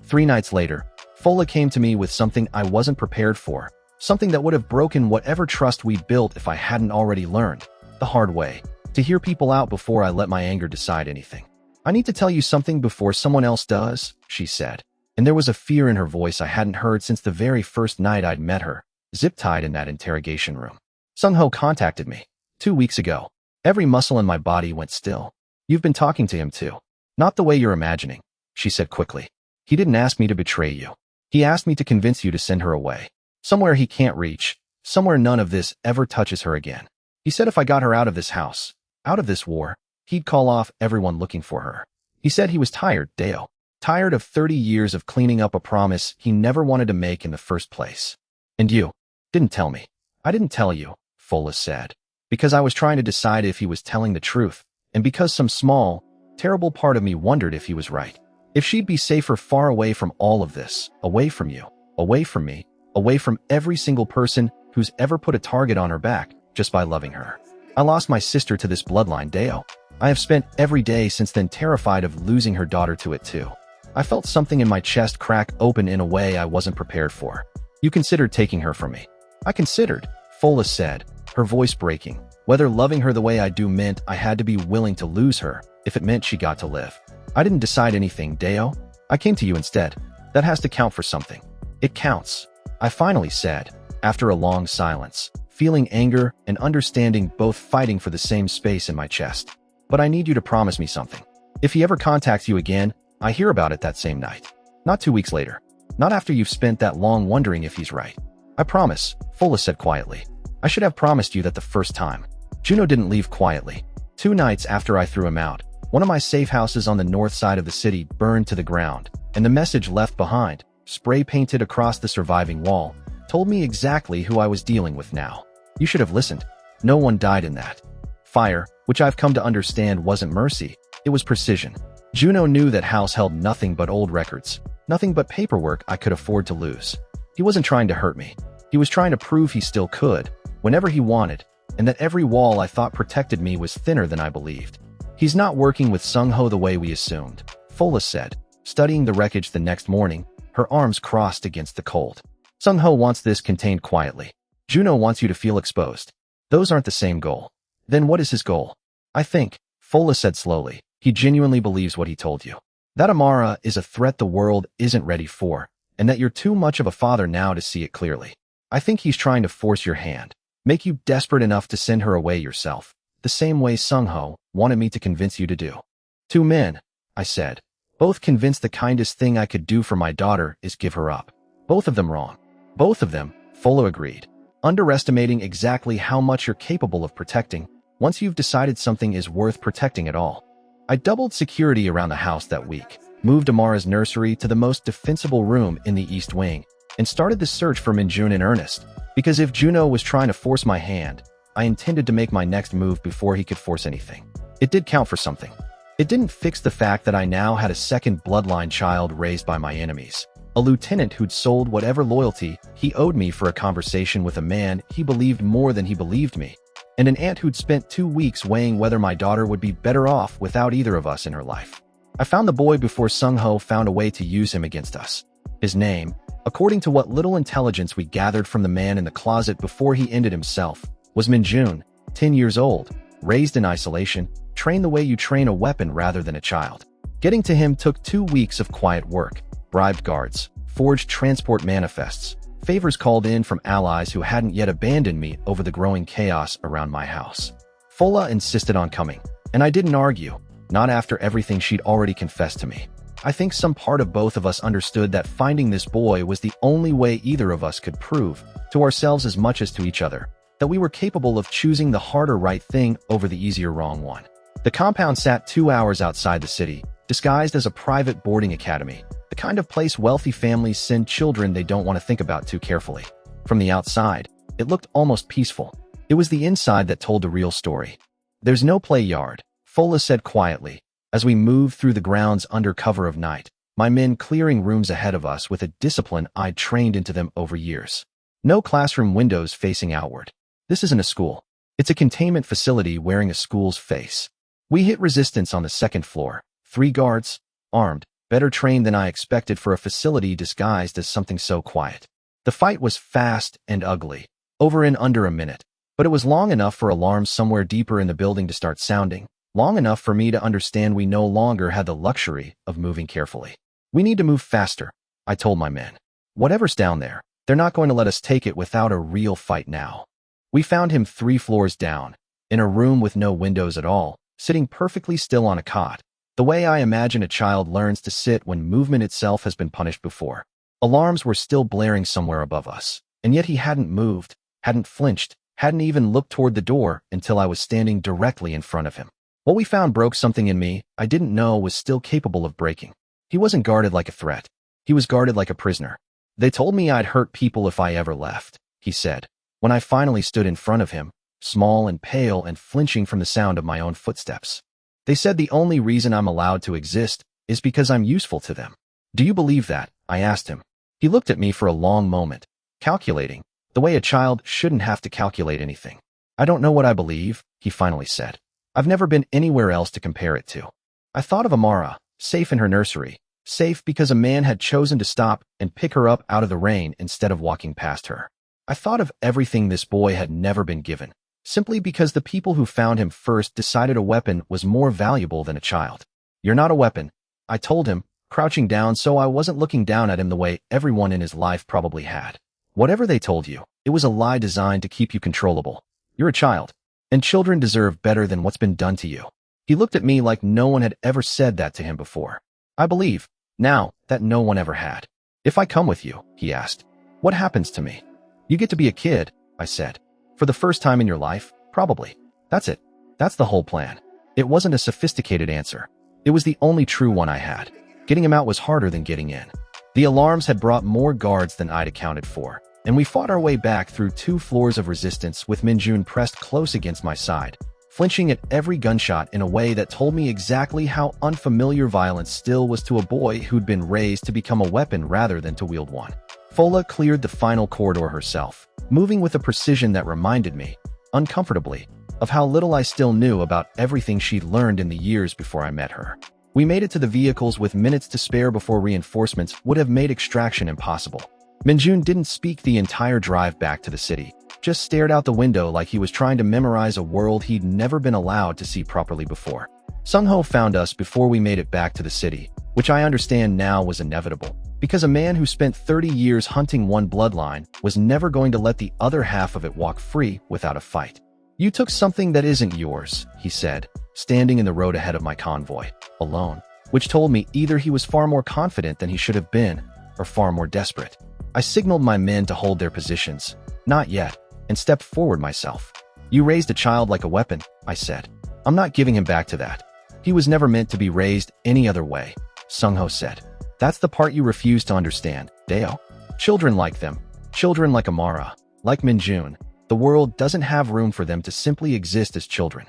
Three nights later, Fola came to me with something I wasn't prepared for, something that would have broken whatever trust we'd built if I hadn't already learned, the hard way, to hear people out before I let my anger decide anything. I need to tell you something before someone else does, she said, and there was a fear in her voice I hadn't heard since the very first night I'd met her, zip-tied in that interrogation room. Sung-ho contacted me 2 weeks ago. Every muscle in my body went still. You've been talking to him too. Not the way you're imagining, she said quickly. He didn't ask me to betray you. He asked me to convince you to send her away. Somewhere he can't reach, somewhere none of this ever touches her again. He said if I got her out of this house, out of this war, he'd call off everyone looking for her. He said he was tired, Deo. Tired of 30 years of cleaning up a promise he never wanted to make in the first place. And you didn't tell me. I didn't tell you, Fola said, because I was trying to decide if he was telling the truth, and because some small, terrible part of me wondered if he was right. If she'd be safer far away from all of this, away from you, away from me, away from every single person who's ever put a target on her back just by loving her. I lost my sister to this bloodline, Deo. I have spent every day since then terrified of losing her daughter to it too. I felt something in my chest crack open in a way I wasn't prepared for. You considered taking her from me. I considered, Fola said, her voice breaking. Whether loving her the way I do meant I had to be willing to lose her, if it meant she got to live. I didn't decide anything, Deo. I came to you instead. That has to count for something. It counts, I finally said, after a long silence, feeling anger and understanding both fighting for the same space in my chest. But I need you to promise me something. If he ever contacts you again, I hear about it that same night. Not 2 weeks later. Not after you've spent that long wondering if he's right. I promise, Fola said quietly. I should have promised you that the first time. Juno didn't leave quietly. 2 nights after I threw him out, one of my safe houses on the north side of the city burned to the ground, and the message left behind, spray painted across the surviving wall, told me exactly who I was dealing with now. You should have listened. No one died in that fire, which I've come to understand wasn't mercy, it was precision. Juno knew that house held nothing but old records, nothing but paperwork I could afford to lose. He wasn't trying to hurt me. He was trying to prove he still could, whenever he wanted, and that every wall I thought protected me was thinner than I believed. He's not working with Sung-ho the way we assumed, Fola said, studying the wreckage the next morning, her arms crossed against the cold. Sung-ho wants this contained quietly. Juno wants you to feel exposed. Those aren't the same goal. Then what is his goal? I think, Fola said slowly, he genuinely believes what he told you. That Amara is a threat the world isn't ready for, and that you're too much of a father now to see it clearly. I think he's trying to force your hand, make you desperate enough to send her away yourself, the same way Sung-ho wanted me to convince you to do. Two men, I said, both convinced the kindest thing I could do for my daughter is give her up. Both of them wrong. Both of them, Fola agreed, underestimating exactly how much you're capable of protecting once you've decided something is worth protecting at all. I doubled security around the house that week, moved Amara's nursery to the most defensible room in the East Wing, and started the search for Minjun in earnest, because if Juno was trying to force my hand, I intended to make my next move before he could force anything. It did count for something. It didn't fix the fact that I now had a second bloodline child raised by my enemies, a lieutenant who'd sold whatever loyalty he owed me for a conversation with a man he believed more than he believed me, and an aunt who'd spent 2 weeks weighing whether my daughter would be better off without either of us in her life. I found the boy before Sung-ho found a way to use him against us. His name, according to what little intelligence we gathered from the man in the closet before he ended himself, was Minjun, 10 years old, raised in isolation, trained the way you train a weapon rather than a child. Getting to him took 2 weeks of quiet work, bribed guards, forged transport manifests, favors called in from allies who hadn't yet abandoned me over the growing chaos around my house. Fola insisted on coming, and I didn't argue, not after everything she'd already confessed to me. I think some part of both of us understood that finding this boy was the only way either of us could prove, to ourselves as much as to each other, that we were capable of choosing the harder right thing over the easier wrong one. The compound sat 2 hours outside the city, disguised as a private boarding academy, the kind of place wealthy families send children they don't want to think about too carefully. From the outside, it looked almost peaceful. It was the inside that told the real story. There's no play yard, Fola said quietly, as we moved through the grounds under cover of night, my men clearing rooms ahead of us with a discipline I'd trained into them over years. No classroom windows facing outward. This isn't a school. It's a containment facility wearing a school's face. We hit resistance on the second floor. 3 guards, armed, better trained than I expected for a facility disguised as something so quiet. The fight was fast and ugly, over in under a minute, but it was long enough for alarms somewhere deeper in the building to start sounding, long enough for me to understand we no longer had the luxury of moving carefully. We need to move faster, I told my men. Whatever's down there, they're not going to let us take it without a real fight now. We found him 3 floors down, in a room with no windows at all, sitting perfectly still on a cot, the way I imagine a child learns to sit when movement itself has been punished before. Alarms were still blaring somewhere above us, and yet he hadn't moved, hadn't flinched, hadn't even looked toward the door until I was standing directly in front of him. What we found broke something in me I didn't know was still capable of breaking. He wasn't guarded like a threat. He was guarded like a prisoner. They told me I'd hurt people if I ever left, he said, when I finally stood in front of him, small and pale and flinching from the sound of my own footsteps. They said the only reason I'm allowed to exist is because I'm useful to them. Do you believe that? I asked him. He looked at me for a long moment, calculating, the way a child shouldn't have to calculate anything. I don't know what I believe, he finally said. I've never been anywhere else to compare it to. I thought of Amara, safe in her nursery, safe because a man had chosen to stop and pick her up out of the rain instead of walking past her. I thought of everything this boy had never been given, simply because the people who found him first decided a weapon was more valuable than a child. You're not a weapon, I told him, crouching down so I wasn't looking down at him the way everyone in his life probably had. Whatever they told you, it was a lie designed to keep you controllable. You're a child, and children deserve better than what's been done to you. He looked at me like no one had ever said that to him before. I believe, now, that no one ever had. If I come with you, he asked, what happens to me? You get to be a kid, I said. For the first time in your life, probably. That's it. That's the whole plan. It wasn't a sophisticated answer. It was the only true one I had. Getting him out was harder than getting in. The alarms had brought more guards than I'd accounted for, and we fought our way back through 2 floors of resistance with Minjun pressed close against my side, flinching at every gunshot in a way that told me exactly how unfamiliar violence still was to a boy who'd been raised to become a weapon rather than to wield one. Fola cleared the final corridor herself, moving with a precision that reminded me, uncomfortably, of how little I still knew about everything she'd learned in the years before I met her. We made it to the vehicles with minutes to spare before reinforcements would have made extraction impossible. Minjun didn't speak the entire drive back to the city, just stared out the window like he was trying to memorize a world he'd never been allowed to see properly before. Sung-ho found us before we made it back to the city, which I understand now was inevitable. Because a man who spent 30 years hunting one bloodline was never going to let the other half of it walk free without a fight. You took something that isn't yours, he said, standing in the road ahead of my convoy, alone, which told me either he was far more confident than he should have been, or far more desperate. I signaled my men to hold their positions, not yet, and stepped forward myself. You raised a child like a weapon, I said. I'm not giving him back to that. He was never meant to be raised any other way, Sung-ho said. That's the part you refuse to understand, Deo. Children like them, children like Amara, like Minjun, the world doesn't have room for them to simply exist as children.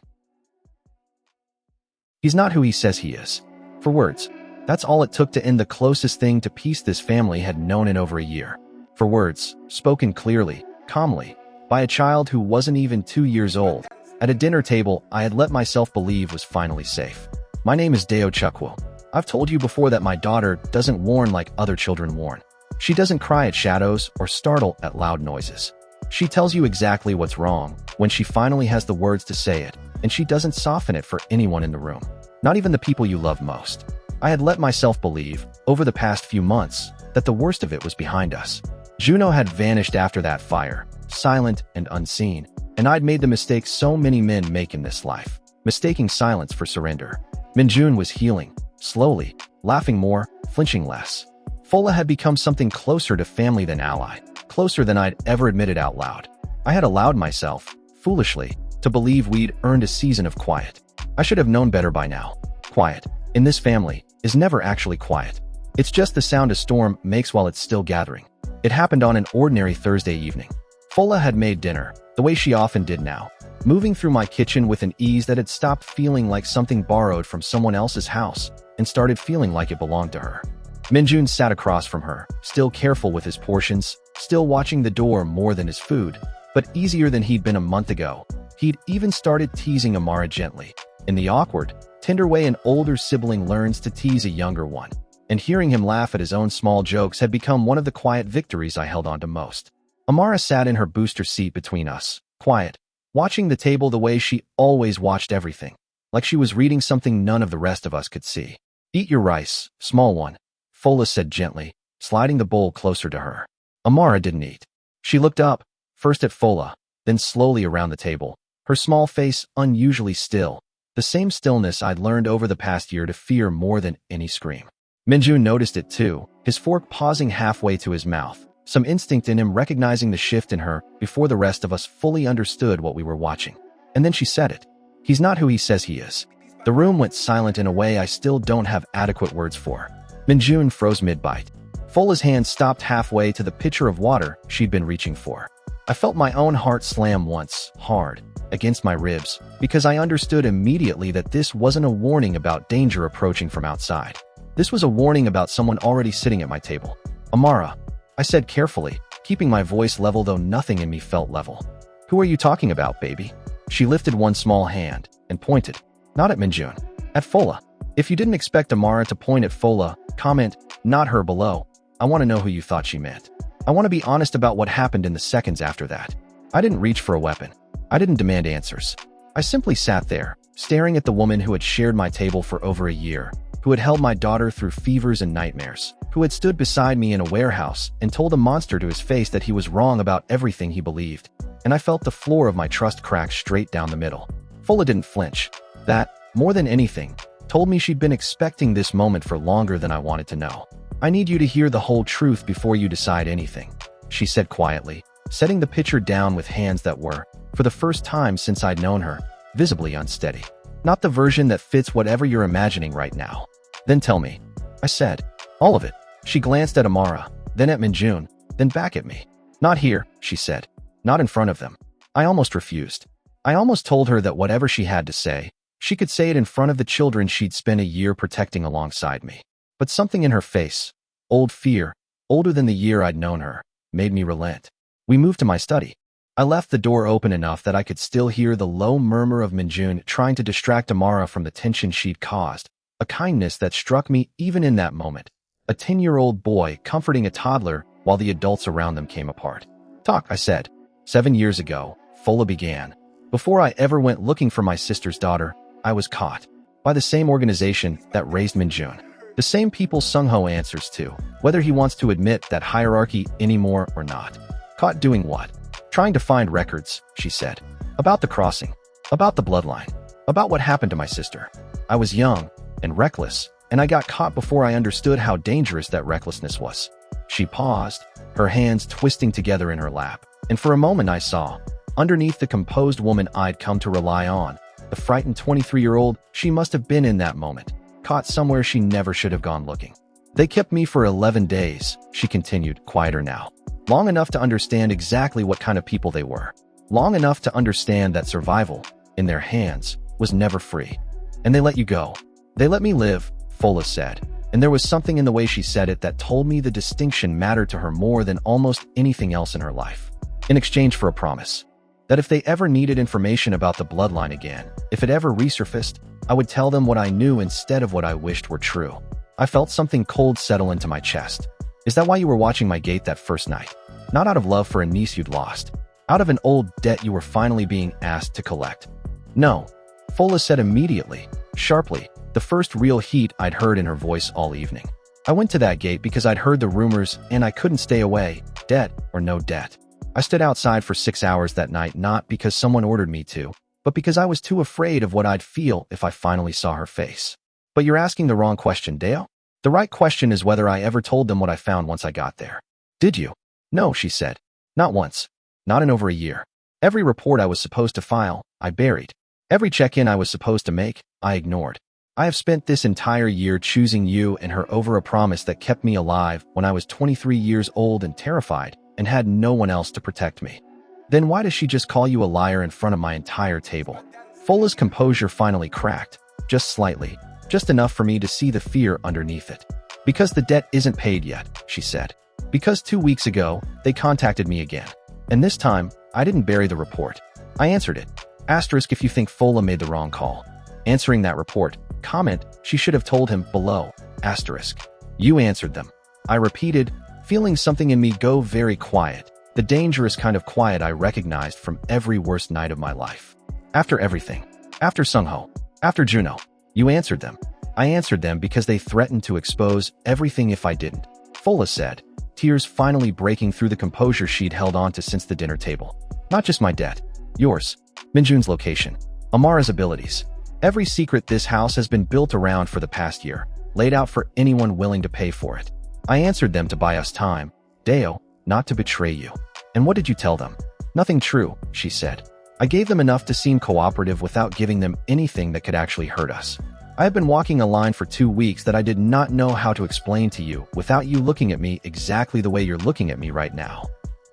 He's not who he says he is. For words, that's all it took to end the closest thing to peace this family had known in over a year. For words, spoken clearly, calmly, by a child who wasn't even 2 years old, at a dinner table I had let myself believe was finally safe. My name is Deo Chukwu. I've told you before that my daughter doesn't warn like other children warn. She doesn't cry at shadows or startle at loud noises. She tells you exactly what's wrong when she finally has the words to say it, and she doesn't soften it for anyone in the room, not even the people you love most. I had let myself believe, over the past few months, that the worst of it was behind us. Juno had vanished after that fire, silent and unseen, and I'd made the mistake so many men make in this life, mistaking silence for surrender. Minjun was healing, slowly, laughing more, flinching less. Fola had become something closer to family than ally, closer than I'd ever admitted out loud. I had allowed myself, foolishly, to believe we'd earned a season of quiet. I should have known better by now. Quiet, in this family, is never actually quiet. It's just the sound a storm makes while it's still gathering. It happened on an ordinary Thursday evening. Fola had made dinner, the way she often did now, moving through my kitchen with an ease that had stopped feeling like something borrowed from someone else's house and started feeling like it belonged to her. Minjun sat across from her, still careful with his portions, still watching the door more than his food, but easier than he'd been a month ago. He'd even started teasing Amara gently, in the awkward, tender way an older sibling learns to tease a younger one, and hearing him laugh at his own small jokes had become one of the quiet victories I held on to most. Amara sat in her booster seat between us, quiet, watching the table the way she always watched everything, like she was reading something none of the rest of us could see. Eat your rice, small one, Fola said gently, sliding the bowl closer to her. Amara didn't eat. She looked up, first at Fola, then slowly around the table, her small face unusually still, the same stillness I'd learned over the past year to fear more than any scream. Minjun noticed it too, his fork pausing halfway to his mouth, some instinct in him recognizing the shift in her before the rest of us fully understood what we were watching. And then she said it. He's not who he says he is. The room went silent in a way I still don't have adequate words for. Minjun froze mid-bite. Fola's hand stopped halfway to the pitcher of water she'd been reaching for. I felt my own heart slam once, hard, against my ribs, because I understood immediately that this wasn't a warning about danger approaching from outside. This was a warning about someone already sitting at my table. Amara, I said carefully, keeping my voice level though nothing in me felt level. Who are you talking about, baby? She lifted one small hand and pointed, not at Minjun, at Fola. If you didn't expect Amara to point at Fola, comment, not her below. I want to know who you thought she meant. I want to be honest about what happened in the seconds after that. I didn't reach for a weapon. I didn't demand answers. I simply sat there, staring at the woman who had shared my table for over a year, who had held my daughter through fevers and nightmares, who had stood beside me in a warehouse and told a monster to his face that he was wrong about everything he believed. And I felt the floor of my trust crack straight down the middle. Fola didn't flinch. That, more than anything, told me she'd been expecting this moment for longer than I wanted to know. I need you to hear the whole truth before you decide anything, she said quietly, setting the pitcher down with hands that were, for the first time since I'd known her, visibly unsteady. Not the version that fits whatever you're imagining right now. Then tell me, I said. All of it. She glanced at Amara, then at Minjun, then back at me. Not here, she said. Not in front of them. I almost refused. I almost told her that whatever she had to say, she could say it in front of the children she'd spent a year protecting alongside me. But something in her face, old fear, older than the year I'd known her, made me relent. We moved to my study. I left the door open enough that I could still hear the low murmur of Minjun trying to distract Amara from the tension she'd caused, a kindness that struck me even in that moment. A 10-year-old boy comforting a toddler while the adults around them came apart. Talk, I said. 7 years ago, Fola began. Before I ever went looking for my sister's daughter, I was caught by the same organization that raised Minjun. The same people Sung-ho answers to, whether he wants to admit that hierarchy anymore or not. Caught doing what? Trying to find records, she said. About the crossing. About the bloodline. About what happened to my sister. I was young and reckless, and I got caught before I understood how dangerous that recklessness was. She paused, her hands twisting together in her lap, and for a moment I saw, underneath the composed woman I'd come to rely on, the frightened 23-year-old she must have been in that moment, caught somewhere she never should have gone looking. They kept me for 11 days, she continued, quieter now. Long enough to understand exactly what kind of people they were. Long enough to understand that survival, in their hands, was never free. And they let you go. They let me live, Fola said, and there was something in the way she said it that told me the distinction mattered to her more than almost anything else in her life. In exchange for a promise. That if they ever needed information about the bloodline again, if it ever resurfaced, I would tell them what I knew instead of what I wished were true. I felt something cold settle into my chest. Is that why you were watching my gate that first night? Not out of love for a niece you'd lost. Out of an old debt you were finally being asked to collect. No, Fola said immediately, sharply, the first real heat I'd heard in her voice all evening. I went to that gate because I'd heard the rumors and I couldn't stay away, debt or no debt. I stood outside for 6 hours that night not because someone ordered me to, but because I was too afraid of what I'd feel if I finally saw her face. But you're asking the wrong question, Dale. The right question is whether I ever told them what I found once I got there. Did you? No, she said. Not once. Not in over a year. Every report I was supposed to file, I buried. Every check-in I was supposed to make, I ignored. I have spent this entire year choosing you and her over a promise that kept me alive when I was 23 years old and terrified and had no one else to protect me. Then why does she just call you a liar in front of my entire table? Fola's composure finally cracked, just slightly, just enough for me to see the fear underneath it. Because the debt isn't paid yet, she said. Because 2 weeks ago, they contacted me again. And this time, I didn't bury the report. I answered it. Asterisk if you think Fola made the wrong call. Answering that report. Comment, she should have told him below. Asterisk. You answered them. I repeated, feeling something in me go very quiet. The dangerous kind of quiet I recognized from every worst night of my life. After everything. After Sung-ho. After Juno. You answered them. I answered them because they threatened to expose everything if I didn't. Fola said, tears finally breaking through the composure she'd held onto since the dinner table. Not just my debt. Yours. Minjun's location. Amara's abilities. Every secret this house has been built around for the past year, laid out for anyone willing to pay for it. I answered them to buy us time, Deo, not to betray you. And what did you tell them? Nothing true, she said. I gave them enough to seem cooperative without giving them anything that could actually hurt us. I have been walking a line for 2 weeks that I did not know how to explain to you without you looking at me exactly the way you're looking at me right now.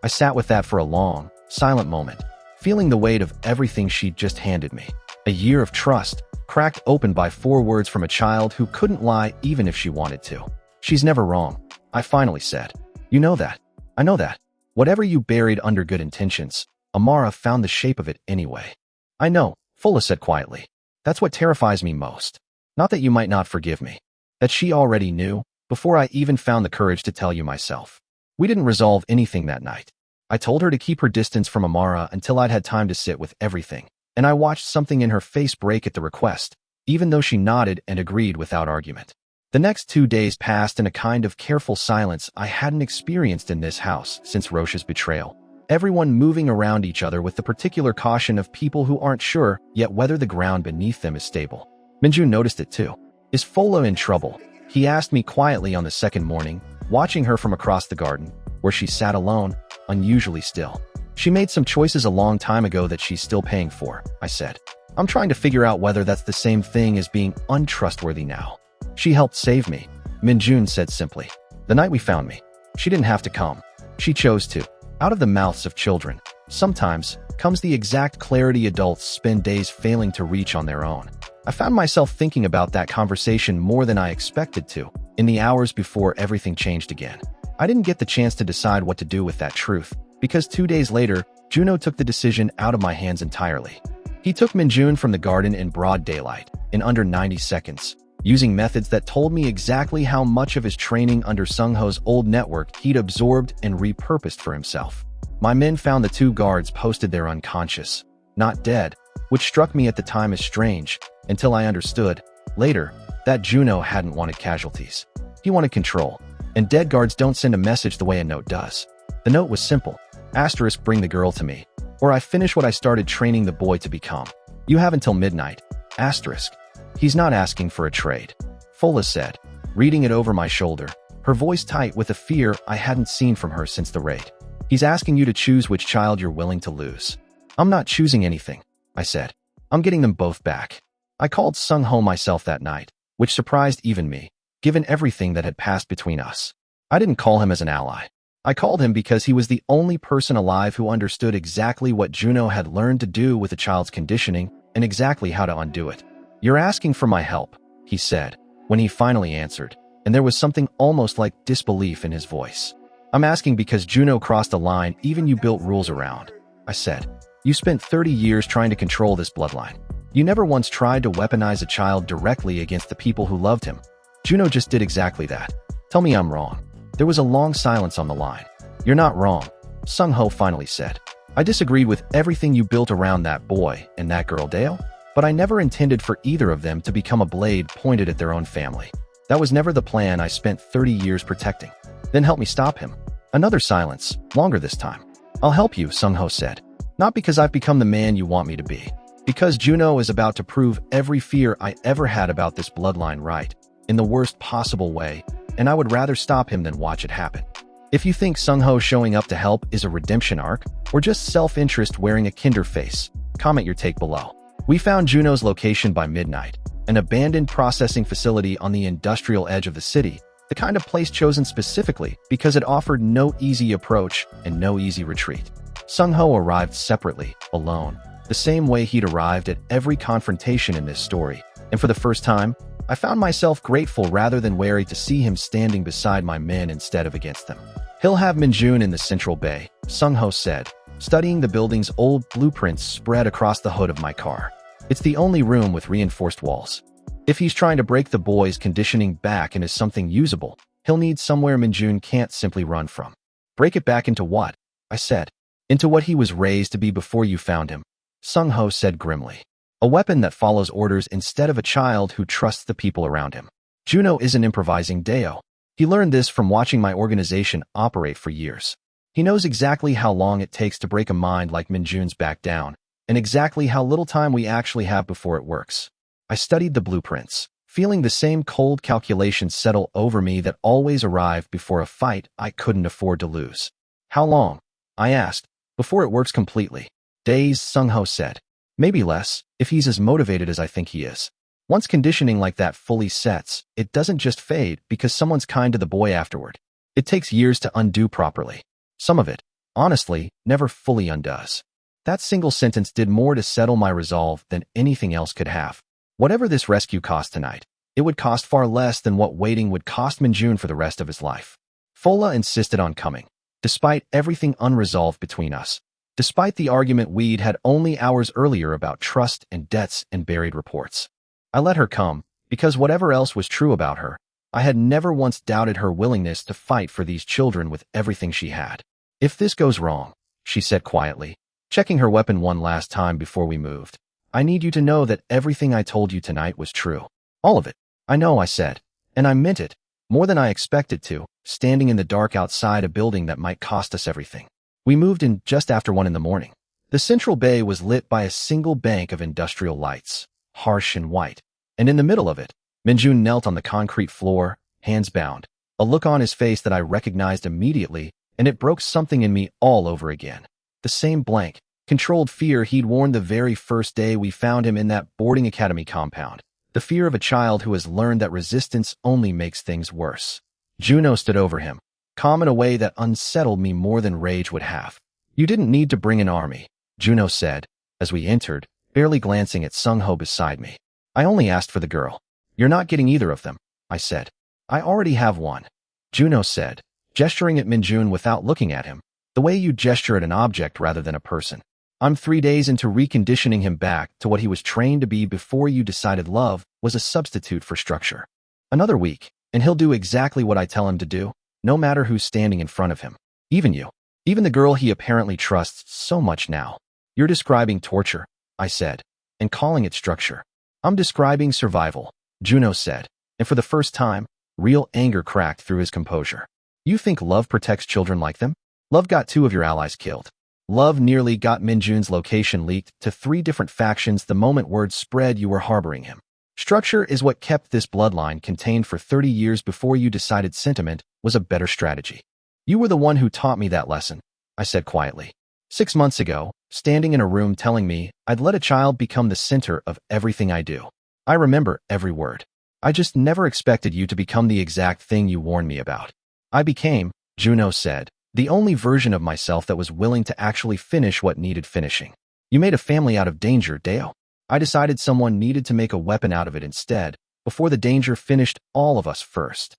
I sat with that for a long, silent moment, feeling the weight of everything she'd just handed me. A year of trust, cracked open by 4 words from a child who couldn't lie even if she wanted to. She's never wrong, I finally said. You know that. I know that. Whatever you buried under good intentions, Amara found the shape of it anyway. I know, Fola said quietly. That's what terrifies me most. Not that you might not forgive me. That she already knew, before I even found the courage to tell you myself. We didn't resolve anything that night. I told her to keep her distance from Amara until I'd had time to sit with everything, and I watched something in her face break at the request, even though she nodded and agreed without argument. The next 2 days passed in a kind of careful silence I hadn't experienced in this house since Roche's betrayal. Everyone moving around each other with the particular caution of people who aren't sure yet whether the ground beneath them is stable. Minjun noticed it too. Is Fola in trouble? He asked me quietly on the second morning, watching her from across the garden, where she sat alone, unusually still. She made some choices a long time ago that she's still paying for, I said. I'm trying to figure out whether that's the same thing as being untrustworthy now. She helped save me, Minjun said simply. The night we found me. She didn't have to come. She chose to. Out of the mouths of children, sometimes, comes the exact clarity adults spend days failing to reach on their own. I found myself thinking about that conversation more than I expected to, in the hours before everything changed again. I didn't get the chance to decide what to do with that truth, because 2 days later, Juno took the decision out of my hands entirely. He took Minjun from the garden in broad daylight, in under 90 seconds, using methods that told me exactly how much of his training under Sung-ho's old network he'd absorbed and repurposed for himself. My men found the 2 guards posted there unconscious, not dead, which struck me at the time as strange, until I understood, later, that Juno hadn't wanted casualties. He wanted control, and dead guards don't send a message the way a note does. The note was simple. Asterisk, bring the girl to me, or I finish what I started training the boy to become. You have until midnight. Asterisk. He's not asking for a trade, Fola said, reading it over my shoulder, her voice tight with a fear I hadn't seen from her since the raid. He's asking you to choose which child you're willing to lose. I'm not choosing anything, I said. I'm getting them both back. I called Sung-ho myself that night, which surprised even me, given everything that had passed between us. I didn't call him as an ally. I called him because he was the only person alive who understood exactly what Juno had learned to do with a child's conditioning and exactly how to undo it. You're asking for my help, he said, when he finally answered, and there was something almost like disbelief in his voice. I'm asking because Juno crossed a line even you built rules around, I said. You spent 30 years trying to control this bloodline. You never once tried to weaponize a child directly against the people who loved him. Juno just did exactly that. Tell me I'm wrong. There was a long silence on the line. You're not wrong, Sung-ho finally said. I disagreed with everything you built around that boy and that girl Dale, but I never intended for either of them to become a blade pointed at their own family. That was never the plan I spent 30 years protecting. Then help me stop him. Another silence, longer this time. I'll help you, Sung-ho said. Not because I've become the man you want me to be. Because Juno is about to prove every fear I ever had about this bloodline right, in the worst possible way, and I would rather stop him than watch it happen. If you think Sung-ho showing up to help is a redemption arc, or just self-interest wearing a kinder face, comment your take below. We found Juno's location by midnight, an abandoned processing facility on the industrial edge of the city, the kind of place chosen specifically because it offered no easy approach and no easy retreat. Sung-ho arrived separately, alone, the same way he'd arrived at every confrontation in this story, and for the first time, I found myself grateful rather than wary to see him standing beside my men instead of against them. He'll have Minjun in the central bay, Sung-ho said, studying the building's old blueprints spread across the hood of my car. It's the only room with reinforced walls. If he's trying to break the boy's conditioning back into something usable, he'll need somewhere Minjun can't simply run from. Break it back into what? I said. Into what he was raised to be before you found him, Sung-ho said grimly. A weapon that follows orders instead of a child who trusts the people around him. Juno isn't improvising Deo. He learned this from watching my organization operate for years. He knows exactly how long it takes to break a mind like Minjun's back down, and exactly how little time we actually have before it works. I studied the blueprints, feeling the same cold calculations settle over me that always arrived before a fight I couldn't afford to lose. How long? I asked. Before it works completely. Days, Sung-ho said. Maybe less, if he's as motivated as I think he is. Once conditioning like that fully sets, it doesn't just fade because someone's kind to the boy afterward. It takes years to undo properly. Some of it, honestly, never fully undoes. That single sentence did more to settle my resolve than anything else could have. Whatever this rescue cost tonight, it would cost far less than what waiting would cost Minjun for the rest of his life. Fola insisted on coming, despite everything unresolved between us. Despite the argument we'd had only hours earlier about trust and debts and buried reports. I let her come, because whatever else was true about her, I had never once doubted her willingness to fight for these children with everything she had. If this goes wrong, she said quietly, checking her weapon one last time before we moved, I need you to know that everything I told you tonight was true. All of it. I know, I said, and I meant it, more than I expected to, standing in the dark outside a building that might cost us everything. We moved in just after 1 a.m. The central bay was lit by a single bank of industrial lights, harsh and white, and in the middle of it, Minjun knelt on the concrete floor, hands bound, a look on his face that I recognized immediately, and it broke something in me all over again. The same blank, controlled fear he'd worn the very first day we found him in that boarding academy compound, the fear of a child who has learned that resistance only makes things worse. Juno stood over him, calm in a way that unsettled me more than rage would have. You didn't need to bring an army, Juno said, as we entered, barely glancing at Sung-ho beside me. I only asked for the girl. You're not getting either of them, I said. I already have one, Juno said, gesturing at Minjun without looking at him, the way you gesture at an object rather than a person. I'm 3 days into reconditioning him back to what he was trained to be before you decided love was a substitute for structure. Another week, and he'll do exactly what I tell him to do, no matter who's standing in front of him. Even you. Even the girl he apparently trusts so much now. You're describing torture, I said, and calling it structure. I'm describing survival, Juno said, And for the first time, real anger cracked through his composure. You think love protects children like them? Love got 2 of your allies killed. Love nearly got Minjun's location leaked to 3 different factions the moment word spread you were harboring him. Structure is what kept this bloodline contained for 30 years before you decided sentiment was a better strategy. You were the one who taught me that lesson, I said quietly. 6 months ago, standing in a room telling me I'd let a child become the center of everything I do. I remember every word. I just never expected you to become the exact thing you warned me about. I became, Juno said, the only version of myself that was willing to actually finish what needed finishing. You made a family out of danger, Deo. I decided someone needed to make a weapon out of it instead, before the danger finished all of us first.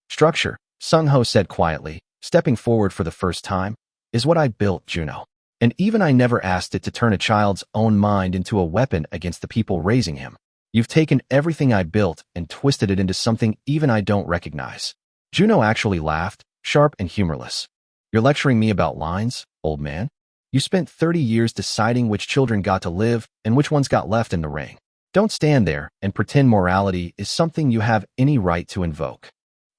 Structure, Sung-ho said quietly, stepping forward for the first time, is what I built, Juno. And even I never asked it to turn a child's own mind into a weapon against the people raising him. You've taken everything I built and twisted it into something even I don't recognize. Juno actually laughed, sharp and humorless. You're lecturing me about lines, old man? You spent 30 years deciding which children got to live and which ones got left in the ring. Don't stand there and pretend morality is something you have any right to invoke.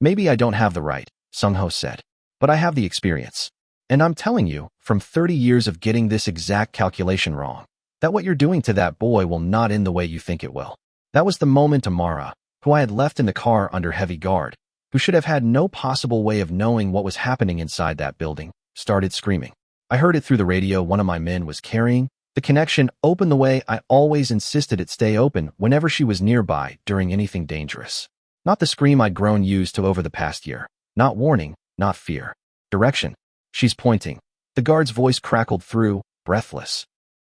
Maybe I don't have the right, Sung-ho said, but I have the experience. And I'm telling you, from 30 years of getting this exact calculation wrong, that what you're doing to that boy will not end the way you think it will. That was the moment Amara, who I had left in the car under heavy guard, who should have had no possible way of knowing what was happening inside that building, started screaming. I heard it through the radio one of my men was carrying. The connection opened the way I always insisted it stay open whenever she was nearby during anything dangerous. Not the scream I'd grown used to over the past year. Not warning, not fear. Direction. She's pointing. The guard's voice crackled through, breathless.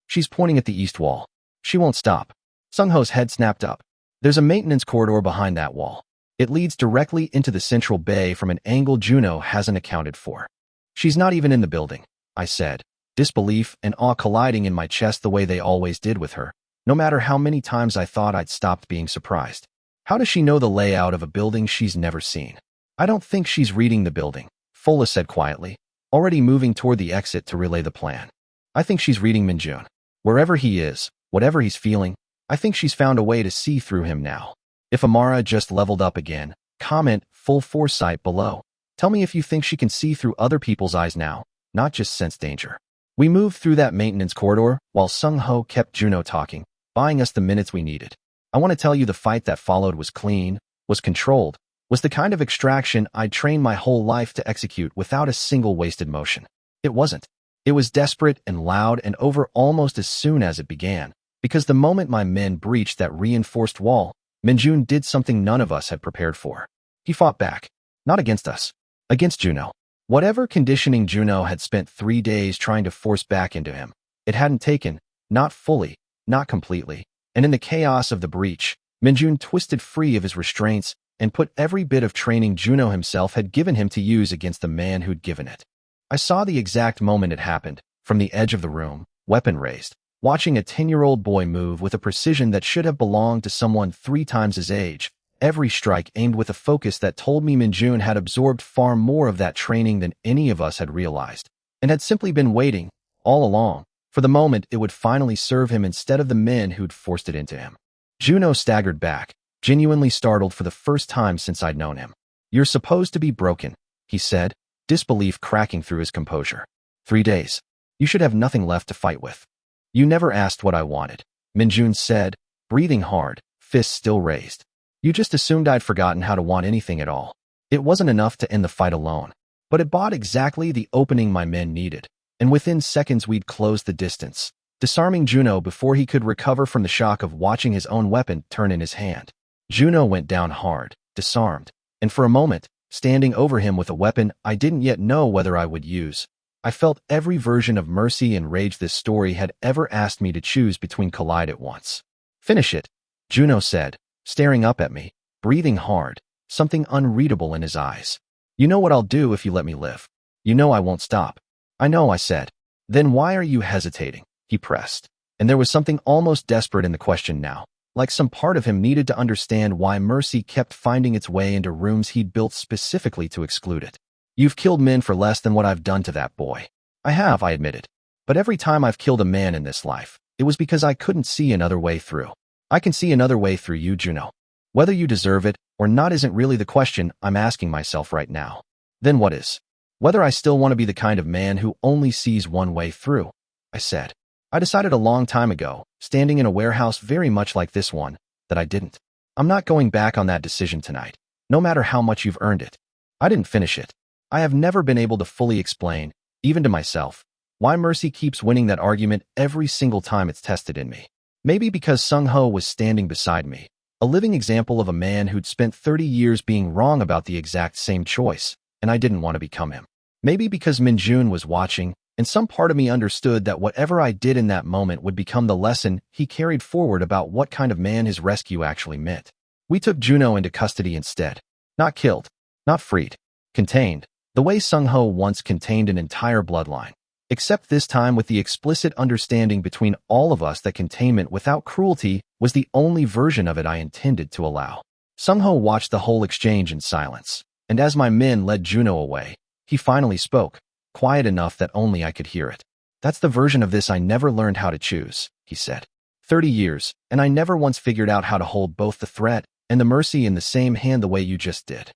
She's pointing at the east wall. She won't stop. Sung-ho's head snapped up. There's a maintenance corridor behind that wall. It leads directly into the central bay from an angle Juno hasn't accounted for. She's not even in the building, I said, disbelief and awe colliding in my chest the way they always did with her, no matter how many times I thought I'd stopped being surprised. How does she know the layout of a building she's never seen? I don't think she's reading the building, Fola said quietly, already moving toward the exit to relay the plan. I think she's reading Minjun. Wherever he is, whatever he's feeling, I think she's found a way to see through him now. If Amara just leveled up again, comment full foresight below. Tell me if you think she can see through other people's eyes now, not just sense danger. We moved through that maintenance corridor while Sung-ho kept Juno talking, buying us the minutes we needed. I want to tell you the fight that followed was clean, was controlled, was the kind of extraction I'd trained my whole life to execute without a single wasted motion. It wasn't. It was desperate and loud and over almost as soon as it began, because the moment my men breached that reinforced wall, Minjun did something none of us had prepared for. He fought back. Not against us. Against Juno. Whatever conditioning Juno had spent 3 days trying to force back into him, it hadn't taken, not fully, not completely, and in the chaos of the breach, Minjun twisted free of his restraints and put every bit of training Juno himself had given him to use against the man who'd given it. I saw the exact moment it happened, from the edge of the room, weapon raised, watching a 10-year-old boy move with a precision that should have belonged to someone 3 times his age, every strike aimed with a focus that told me Minjun had absorbed far more of that training than any of us had realized, and had simply been waiting, all along, for the moment it would finally serve him instead of the men who'd forced it into him. Juno staggered back, genuinely startled for the first time since I'd known him. You're supposed to be broken, he said, disbelief cracking through his composure. 3 days. You should have nothing left to fight with. You never asked what I wanted, Minjun said, breathing hard, fists still raised. You just assumed I'd forgotten how to want anything at all. It wasn't enough to end the fight alone, but it bought exactly the opening my men needed, and within seconds we'd closed the distance, disarming Juno before he could recover from the shock of watching his own weapon turn in his hand. Juno went down hard, disarmed, and for a moment, standing over him with a weapon I didn't yet know whether I would use. I felt every version of mercy and rage this story had ever asked me to choose between collide at once. Finish it, Juno said, staring up at me, breathing hard, something unreadable in his eyes. You know what I'll do if you let me live. You know I won't stop. I know, I said. Then why are you hesitating? He pressed. And there was something almost desperate in the question now, like some part of him needed to understand why mercy kept finding its way into rooms he'd built specifically to exclude it. You've killed men for less than what I've done to that boy. I have, I admitted. But every time I've killed a man in this life, it was because I couldn't see another way through. I can see another way through you, Juno. Whether you deserve it or not isn't really the question I'm asking myself right now. Then what is? Whether I still want to be the kind of man who only sees one way through, I said. I decided a long time ago, standing in a warehouse very much like this one, that I didn't. I'm not going back on that decision tonight, no matter how much you've earned it. I didn't finish it. I have never been able to fully explain, even to myself, why mercy keeps winning that argument every single time it's tested in me. Maybe because Sung-ho was standing beside me, a living example of a man who'd spent 30 years being wrong about the exact same choice, and I didn't want to become him. Maybe because Min-jun was watching, and some part of me understood that whatever I did in that moment would become the lesson he carried forward about what kind of man his rescue actually meant. We took Juno into custody instead. Not killed, not freed, contained, the way Sung-ho once contained an entire bloodline. Except this time with the explicit understanding between all of us that containment without cruelty was the only version of it I intended to allow. Sung-ho watched the whole exchange in silence, and as my men led Juno away, he finally spoke, quiet enough that only I could hear it. That's the version of this I never learned how to choose, he said. 30 years, and I never once figured out how to hold both the threat and the mercy in the same hand the way you just did.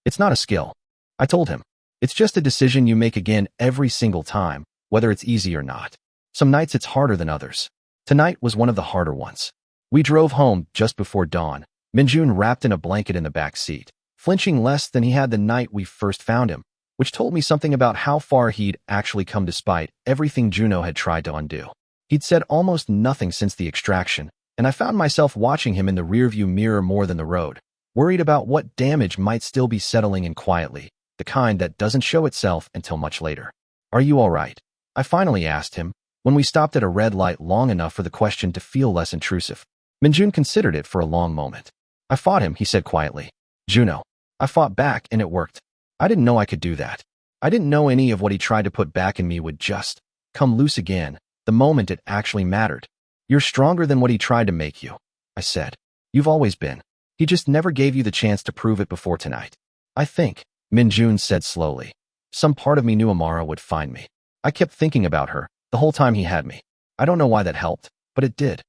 It's not a skill, I told him. It's just a decision you make again every single time, whether it's easy or not. Some nights it's harder than others. Tonight was one of the harder ones. We drove home just before dawn, Min-jun wrapped in a blanket in the back seat, flinching less than he had the night we first found him, which told me something about how far he'd actually come despite everything Juno had tried to undo. He'd said almost nothing since the extraction, and I found myself watching him in the rearview mirror more than the road, worried about what damage might still be settling in quietly, the kind that doesn't show itself until much later. Are you all right? I finally asked him, when we stopped at a red light long enough for the question to feel less intrusive. Min-jun considered it for a long moment. I fought him, he said quietly. Juno. I fought back and it worked. I didn't know I could do that. I didn't know any of what he tried to put back in me would just come loose again, the moment it actually mattered. You're stronger than what he tried to make you, I said. You've always been. He just never gave you the chance to prove it before tonight. I think, Min-jun said slowly. Some part of me knew Amara would find me. I kept thinking about her, the whole time he had me. I don't know why that helped, but it did.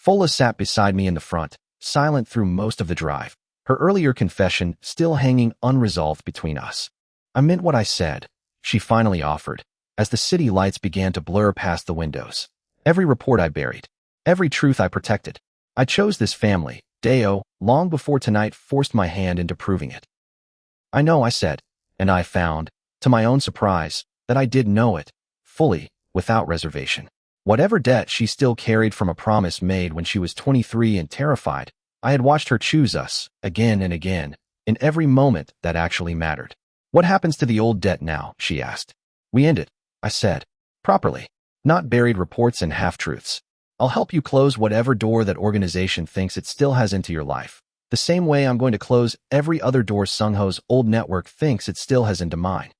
Fola sat beside me in the front, silent through most of the drive, her earlier confession still hanging unresolved between us. I meant what I said, she finally offered, as the city lights began to blur past the windows. Every report I buried, every truth I protected. I chose this family, Deo, long before tonight forced my hand into proving it. I know, I said, and I found, to my own surprise, that I did know it, fully, without reservation. Whatever debt she still carried from a promise made when she was 23 and terrified, I had watched her choose us, again and again, in every moment that actually mattered. What happens to the old debt now, she asked. We end it, I said. Properly. Not buried reports and half-truths. I'll help you close whatever door that organization thinks it still has into your life, the same way I'm going to close every other door Sung-ho's old network thinks it still has into mine.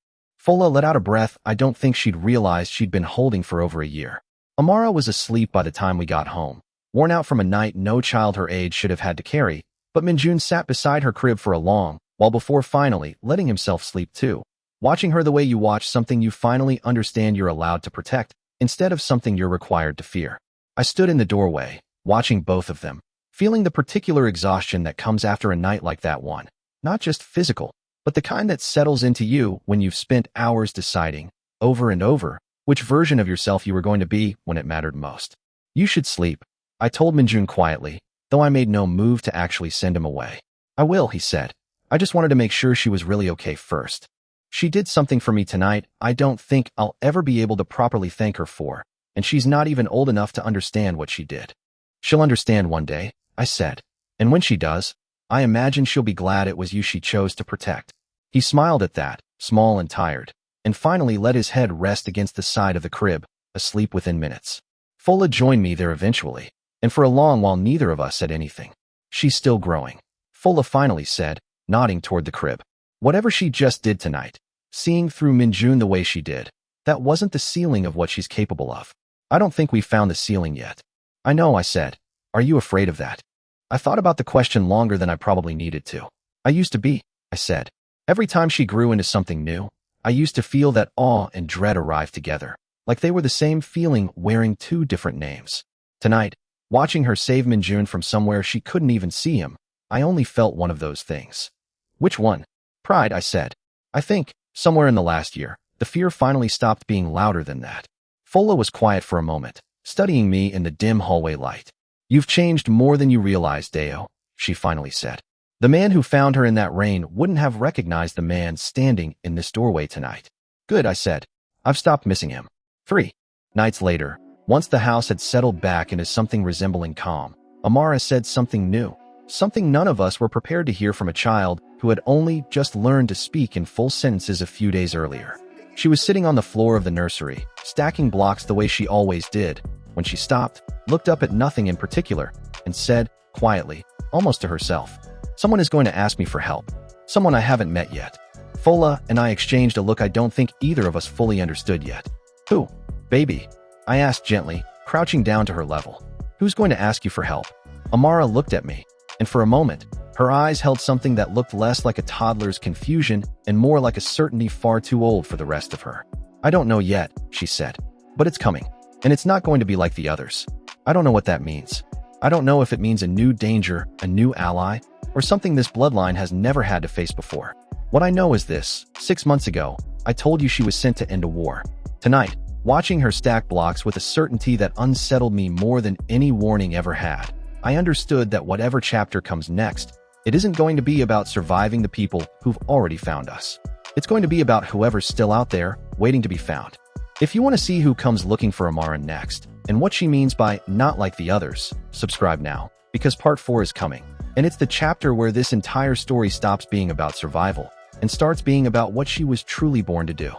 Fola let out a breath I don't think she'd realized she'd been holding for over a year. Amara was asleep by the time we got home, worn out from a night no child her age should have had to carry, but Min-jun sat beside her crib for a long while before finally letting himself sleep too, watching her the way you watch something you finally understand you're allowed to protect, instead of something you're required to fear. I stood in the doorway, watching both of them, feeling the particular exhaustion that comes after a night like that one, not just physical, but the kind that settles into you when you've spent hours deciding, over and over, which version of yourself you were going to be when it mattered most. You should sleep, I told Min-jun quietly, though I made no move to actually send him away. I will, he said. I just wanted to make sure she was really okay first. She did something for me tonight I don't think I'll ever be able to properly thank her for, and she's not even old enough to understand what she did. She'll understand one day, I said, and when she does, I imagine she'll be glad it was you she chose to protect. He smiled at that, small and tired, and finally let his head rest against the side of the crib, asleep within minutes. Fola joined me there eventually, and for a long while neither of us said anything. She's still growing, Fola finally said, nodding toward the crib. Whatever she just did tonight, seeing through Min-jun the way she did, that wasn't the ceiling of what she's capable of. I don't think we've found the ceiling yet. I know, I said. Are you afraid of that? I thought about the question longer than I probably needed to. I used to be, I said. Every time she grew into something new, I used to feel that awe and dread arrive together, like they were the same feeling wearing two different names. Tonight, watching her save Min-jun from somewhere she couldn't even see him, I only felt one of those things. Which one? Pride, I said. I think, somewhere in the last year, the fear finally stopped being louder than that. Fola was quiet for a moment, studying me in the dim hallway light. You've changed more than you realize, Deo, she finally said. The man who found her in that rain wouldn't have recognized the man standing in this doorway tonight. Good, I said. I've stopped missing him. 3 nights later, once the house had settled back into something resembling calm, Amara said something new, something none of us were prepared to hear from a child who had only just learned to speak in full sentences a few days earlier. She was sitting on the floor of the nursery, stacking blocks the way she always did, when she stopped, looked up at nothing in particular, and said, quietly, almost to herself, "Someone is going to ask me for help. Someone I haven't met yet." Fola and I exchanged a look I don't think either of us fully understood yet. Who? Baby? I asked gently, crouching down to her level. Who's going to ask you for help? Amara looked at me, and for a moment, her eyes held something that looked less like a toddler's confusion and more like a certainty far too old for the rest of her. I don't know yet, she said, but it's coming, and it's not going to be like the others. I don't know what that means. I don't know if it means a new danger, a new ally, or something this bloodline has never had to face before. What I know is this: 6 months ago, I told you she was sent to end a war. Tonight, watching her stack blocks with a certainty that unsettled me more than any warning ever had, I understood that whatever chapter comes next, it isn't going to be about surviving the people who've already found us. It's going to be about whoever's still out there, waiting to be found. If you want to see who comes looking for Amara next, and what she means by not like the others, subscribe now, because part 4 is coming. And it's the chapter where this entire story stops being about survival and starts being about what she was truly born to do.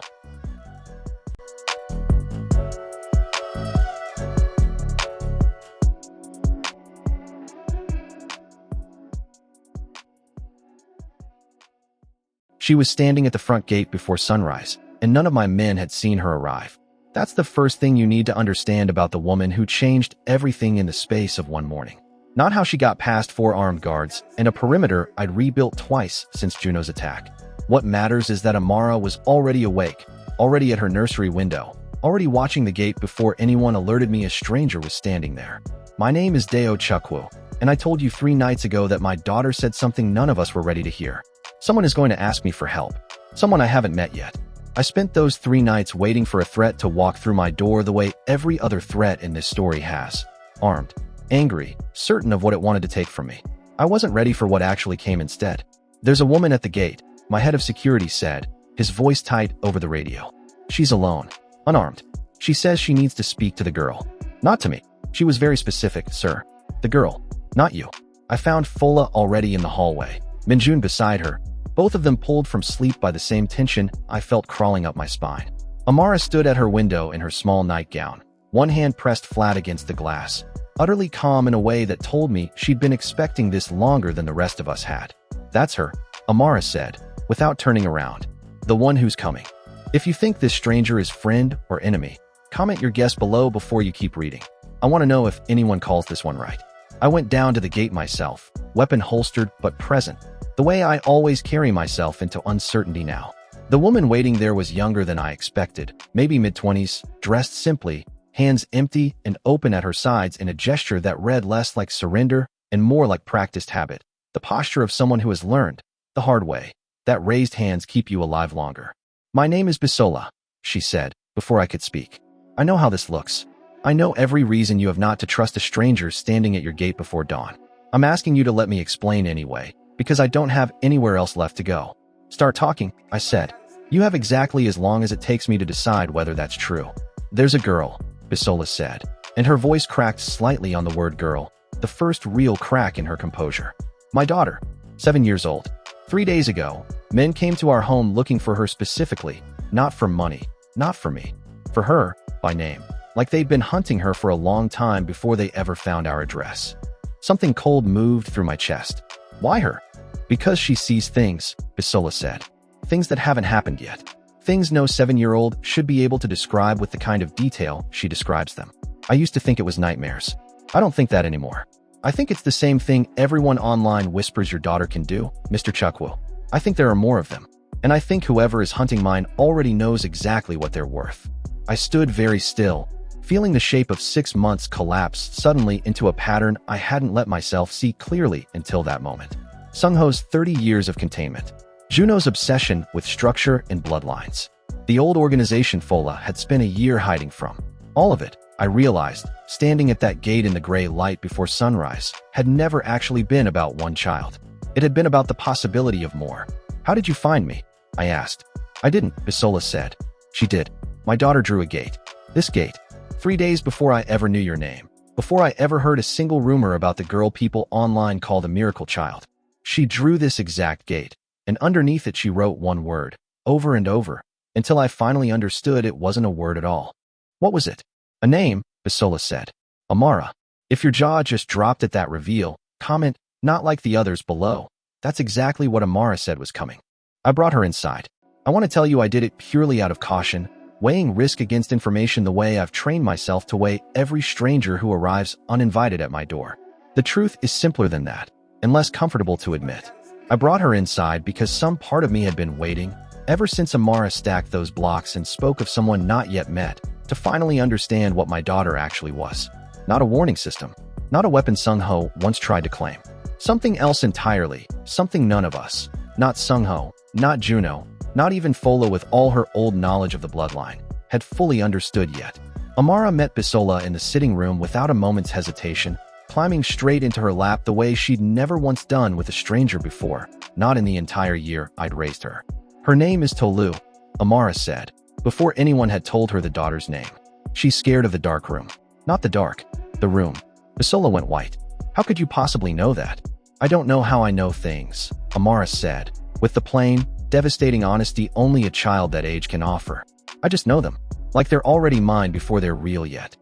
She was standing at the front gate before sunrise, and none of my men had seen her arrive. That's the first thing you need to understand about the woman who changed everything in the space of one morning. Not how she got past 4 armed guards and a perimeter I'd rebuilt twice since Juno's attack. What matters is that Amara was already awake, already at her nursery window, already watching the gate before anyone alerted me a stranger was standing there. My name is Deo Chukwu, and I told you 3 nights ago that my daughter said something none of us were ready to hear. Someone is going to ask me for help. Someone I haven't met yet. I spent those 3 nights waiting for a threat to walk through my door the way every other threat in this story has. Armed, angry, certain of what it wanted to take from me. I wasn't ready for what actually came instead. There's a woman at the gate, my head of security said, his voice tight over the radio. She's alone, unarmed. She says she needs to speak to the girl. Not to me. She was very specific, sir. The girl, not you. I found Fola already in the hallway, Minjun beside her, both of them pulled from sleep by the same tension I felt crawling up my spine. Amara stood at her window in her small nightgown, one hand pressed flat against the glass, utterly calm in a way that told me she'd been expecting this longer than the rest of us had. That's her, Amara said, without turning around. The one who's coming. If you think this stranger is friend or enemy, comment your guess below before you keep reading. I want to know if anyone calls this one right. I went down to the gate myself, weapon holstered but present, the way I always carry myself into uncertainty now. The woman waiting there was younger than I expected, maybe mid-20s, dressed simply, hands empty and open at her sides in a gesture that read less like surrender and more like practiced habit, the posture of someone who has learned, the hard way, that raised hands keep you alive longer. My name is Bisola, she said, before I could speak. I know how this looks. I know every reason you have not to trust a stranger standing at your gate before dawn. I'm asking you to let me explain anyway, because I don't have anywhere else left to go. Start talking, I said. You have exactly as long as it takes me to decide whether that's true. There's a girl, Bisola said, and her voice cracked slightly on the word girl, the first real crack in her composure. My daughter, 7 years old. 3 days ago, men came to our home looking for her specifically, not for money, not for me, for her, by name, like they'd been hunting her for a long time before they ever found our address. Something cold moved through my chest. Why her? Because she sees things, Bisola said. Things that haven't happened yet. Things no 7-year-old should be able to describe with the kind of detail she describes them. I used to think it was nightmares. I don't think that anymore. I think it's the same thing everyone online whispers your daughter can do, Mr. Chukwu. I think there are more of them. And I think whoever is hunting mine already knows exactly what they're worth. I stood very still, feeling the shape of 6 months collapse suddenly into a pattern I hadn't let myself see clearly until that moment. Sung-ho's 30 years of containment. Juno's obsession with structure and bloodlines. The old organization Fola had spent a year hiding from. All of it, I realized, standing at that gate in the gray light before sunrise, had never actually been about one child. It had been about the possibility of more. "How did you find me?" I asked. "I didn't," Bisola said. "She did. My daughter drew a gate. This gate. 3 days before I ever knew your name. Before I ever heard a single rumor about the girl people online call the miracle child. She drew this exact gate, and underneath it she wrote one word, over and over, until I finally understood it wasn't a word at all." "What was it?" "A name," Bisola said. "Amara." If your jaw just dropped at that reveal, comment, "Not like the others below." That's exactly what Amara said was coming. I brought her inside. I want to tell you I did it purely out of caution, weighing risk against information the way I've trained myself to weigh every stranger who arrives uninvited at my door. The truth is simpler than that, and less comfortable to admit. I brought her inside because some part of me had been waiting, ever since Amara stacked those blocks and spoke of someone not yet met, to finally understand what my daughter actually was. Not a warning system. Not a weapon Sung-ho once tried to claim. Something else entirely, something none of us, not Sung-ho, not Juno, not even Fola with all her old knowledge of the bloodline, had fully understood yet. Amara met Bisola in the sitting room without a moment's hesitation, climbing straight into her lap the way she'd never once done with a stranger before, not in the entire year I'd raised her. "Her name is Tolu," Amara said, before anyone had told her the daughter's name. "She's scared of the dark room." "Not the dark, the room." Bisola went white. "How could you possibly know that?" "I don't know how I know things," Amara said, with the plain, devastating honesty only a child that age can offer. "I just know them, like they're already mine before they're real yet."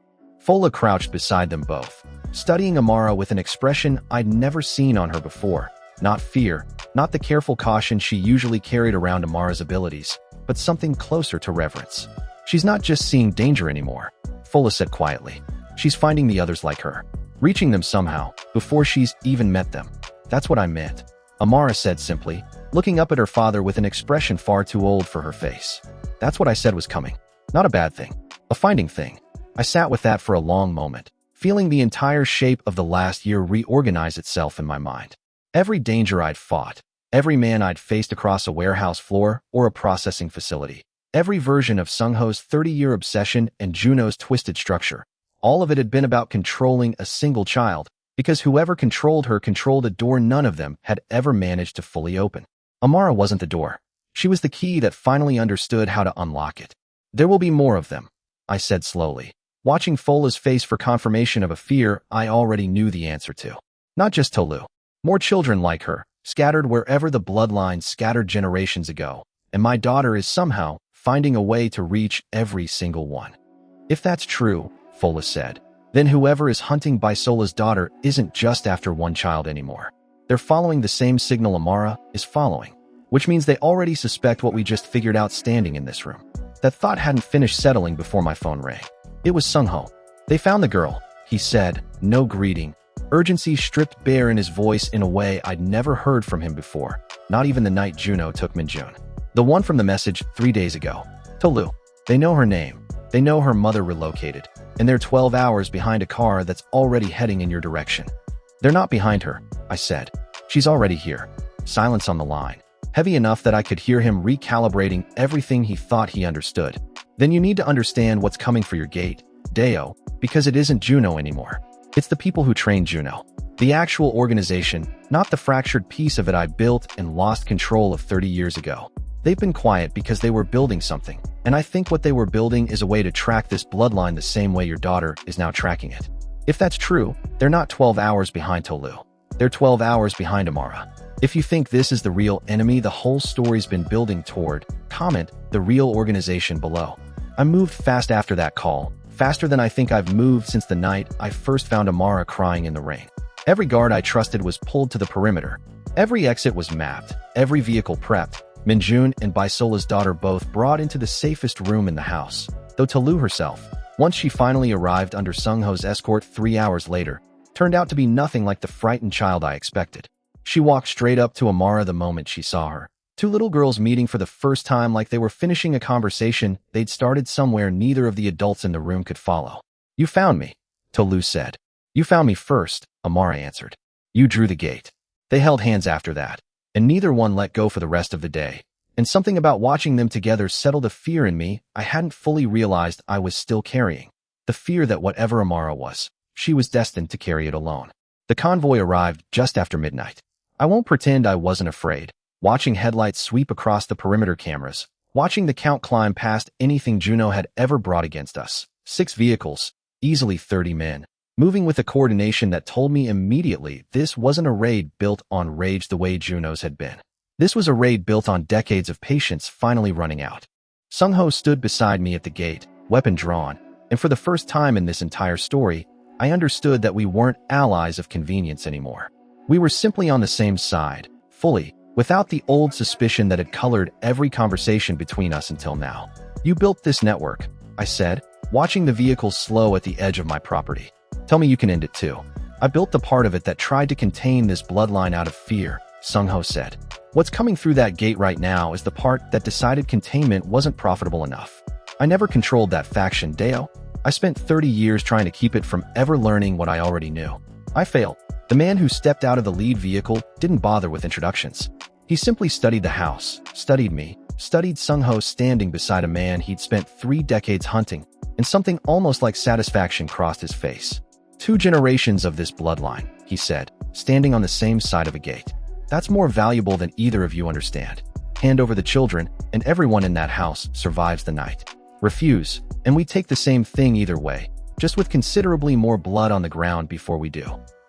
Fola crouched beside them both, studying Amara with an expression I'd never seen on her before. Not fear, not the careful caution she usually carried around Amara's abilities, but something closer to reverence. "She's not just seeing danger anymore," Fola said quietly. "She's finding the others like her, reaching them somehow, before she's even met them." "That's what I meant," Amara said simply, looking up at her father with an expression far too old for her face. "That's what I said was coming. Not a bad thing. A finding thing." I sat with that for a long moment, feeling the entire shape of the last year reorganize itself in my mind. Every danger I'd fought, every man I'd faced across a warehouse floor or a processing facility, every version of Sung-ho's 30-year obsession and Juno's twisted structure, all of it had been about controlling a single child, because whoever controlled her controlled a door none of them had ever managed to fully open. Amara wasn't the door. She was the key that finally understood how to unlock it. "There will be more of them," I said slowly, watching Fola's face for confirmation of a fear I already knew the answer to. "Not just Tolu. More children like her, scattered wherever the bloodline scattered generations ago, and my daughter is somehow finding a way to reach every single one." "If that's true," Fola said, "then whoever is hunting Bisola's daughter isn't just after one child anymore. They're following the same signal Amara is following, which means they already suspect what we just figured out standing in this room." That thought hadn't finished settling before my phone rang. It was Sung-ho. "They found the girl," he said, no greeting, urgency stripped bare in his voice in a way I'd never heard from him before, not even the night Juno took Minjun. "The one from the message 3 days ago. Tolu. They know her name. They know her mother relocated, and they're 12 hours behind a car that's already heading in your direction." "They're not behind her," I said. "She's already here." Silence on the line, heavy enough that I could hear him recalibrating everything he thought he understood. "Then you need to understand what's coming for your gate, Deo, because it isn't Juno anymore. It's the people who trained Juno. The actual organization, not the fractured piece of it I built and lost control of 30 years ago. They've been quiet because they were building something, and I think what they were building is a way to track this bloodline the same way your daughter is now tracking it. If that's true, they're not 12 hours behind Tolu. They're 12 hours behind Amara. If you think this is the real enemy the whole story's been building toward, comment the real organization below." I moved fast after that call, faster than I think I've moved since the night I first found Amara crying in the rain. Every guard I trusted was pulled to the perimeter. Every exit was mapped, every vehicle prepped. Minjun and Bisola's daughter both brought into the safest room in the house, though Tolu herself, once she finally arrived under Sung-ho's escort 3 hours later, turned out to be nothing like the frightened child I expected. She walked straight up to Amara the moment she saw her. Two little girls meeting for the first time like they were finishing a conversation they'd started somewhere neither of the adults in the room could follow. You found me, Tolu said. You found me first, Amara answered. You drew the gate. They held hands after that, and neither one let go for the rest of the day. And something about watching them together settled a fear in me I hadn't fully realized I was still carrying. The fear that whatever Amara was, she was destined to carry it alone. The convoy arrived just after midnight. I won't pretend I wasn't afraid. Watching headlights sweep across the perimeter cameras, watching the count climb past anything Juno had ever brought against us. 6 vehicles, easily 30 men, moving with a coordination that told me immediately this wasn't a raid built on rage the way Juno's had been. This was a raid built on decades of patience finally running out. Sung-ho stood beside me at the gate, weapon drawn, and for the first time in this entire story, I understood that we weren't allies of convenience anymore. We were simply on the same side, fully, without the old suspicion that had colored every conversation between us until now. You built this network, I said, watching the vehicle slow at the edge of my property. Tell me you can end it too. I built the part of it that tried to contain this bloodline out of fear, Sung-ho said. What's coming through that gate right now is the part that decided containment wasn't profitable enough. I never controlled that faction, Deo. I spent 30 years trying to keep it from ever learning what I already knew. I failed. The man who stepped out of the lead vehicle didn't bother with introductions. He simply studied the house, studied me, studied Sung-ho standing beside a man he'd spent 3 decades hunting, and something almost like satisfaction crossed his face. 2 generations of this bloodline, he said, standing on the same side of a gate. That's more valuable than either of you understand. Hand over the children, and everyone in that house survives the night. Refuse, and we take the same thing either way, just with considerably more blood on the ground before we do.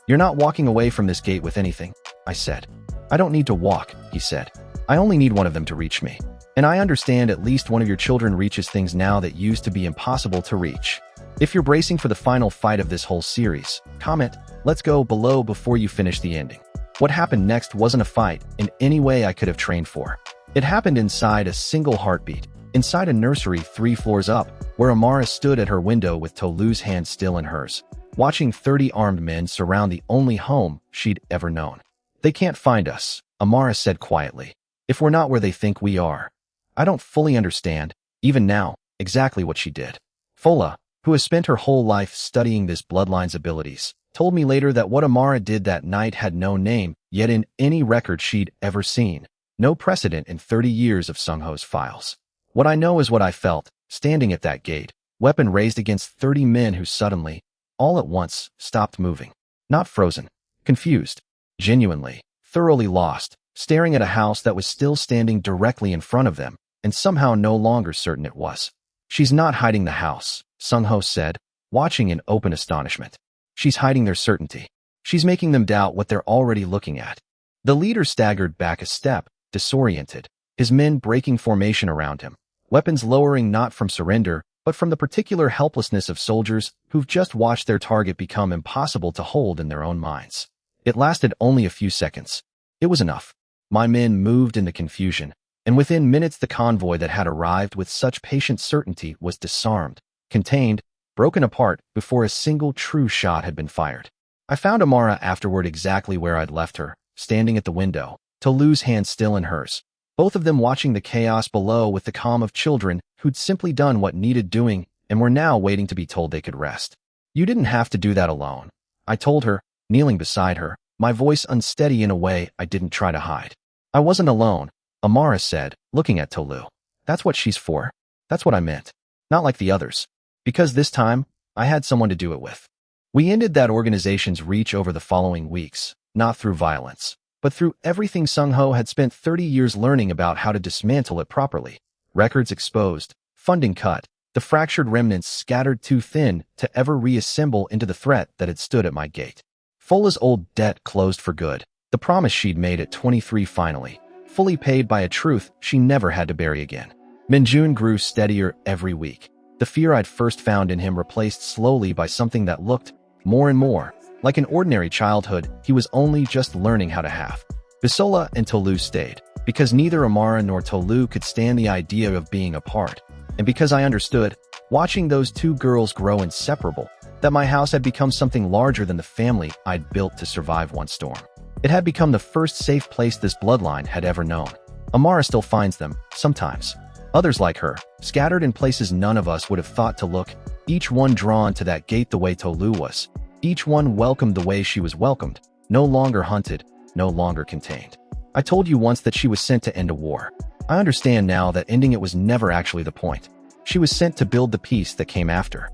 You're not walking away from this gate with anything, I said. I don't need to walk, he said. I only need one of them to reach me. And I understand at least one of your children reaches things now that used to be impossible to reach. If you're bracing for the final fight of this whole series, comment, let's go below before you finish the ending. What happened next wasn't a fight in any way I could have trained for. It happened inside a single heartbeat, inside a nursery 3 floors up, where Amara stood at her window with Tolu's hand still in hers, watching 30 armed men surround the only home she'd ever known. They can't find us, Amara said quietly, if we're not where they think we are. I don't fully understand, even now, exactly what she did. Fola, who has spent her whole life studying this bloodline's abilities, told me later that what Amara did that night had no name, yet in any record she'd ever seen. No precedent in 30 years of Sung-ho's files. What I know is what I felt, standing at that gate, weapon raised against 30 men who suddenly, all at once, stopped moving. Not frozen. Confused. Genuinely, thoroughly lost, staring at a house that was still standing directly in front of them, and somehow no longer certain it was. She's not hiding the house, Sung-ho said, watching in open astonishment. She's hiding their certainty. She's making them doubt what they're already looking at. The leader staggered back a step, disoriented, his men breaking formation around him, weapons lowering not from surrender, but from the particular helplessness of soldiers who've just watched their target become impossible to hold in their own minds. It lasted only a few seconds. It was enough. My men moved in the confusion, and within minutes the convoy that had arrived with such patient certainty was disarmed, contained, broken apart before a single true shot had been fired. I found Amara afterward exactly where I'd left her, standing at the window, Tolu's hand still in hers, both of them watching the chaos below with the calm of children who'd simply done what needed doing and were now waiting to be told they could rest. You didn't have to do that alone, I told her, kneeling beside her, my voice unsteady in a way I didn't try to hide. I wasn't alone, Amara said, looking at Tolu. That's what she's for. That's what I meant. Not like the others. Because this time, I had someone to do it with. We ended that organization's reach over the following weeks, not through violence, but through everything Sung-ho had spent 30 years learning about how to dismantle it properly. Records exposed, funding cut, the fractured remnants scattered too thin to ever reassemble into the threat that had stood at my gate. Fola's old debt closed for good, the promise she'd made at 23 finally, fully paid by a truth she never had to bury again. Minjun grew steadier every week. The fear I'd first found in him replaced slowly by something that looked, more and more, like an ordinary childhood he was only just learning how to have. Bisola and Tolu stayed, because neither Amara nor Tolu could stand the idea of being apart, and because I understood, watching those 2 girls grow inseparable, that my house had become something larger than the family I'd built to survive one storm. It had become the first safe place this bloodline had ever known. Amara still finds them, sometimes. Others like her, scattered in places none of us would have thought to look, Each one drawn to that gate the way Tolu was. Each one welcomed the way she was welcomed, no longer hunted, no longer contained. I told you once that she was sent to end a war. I understand now that ending it was never actually the point. She was sent to build the peace that came after.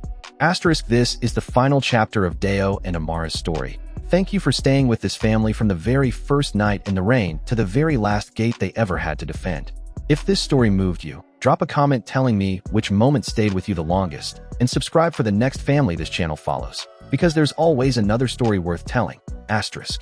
This is the final chapter of Deo and Amara's story. Thank you for staying with this family from the very first night in the rain to the very last gate they ever had to defend. If this story moved you, drop a comment telling me which moment stayed with you the longest, and subscribe for the next family this channel follows, because there's always another story worth telling. Asterisk.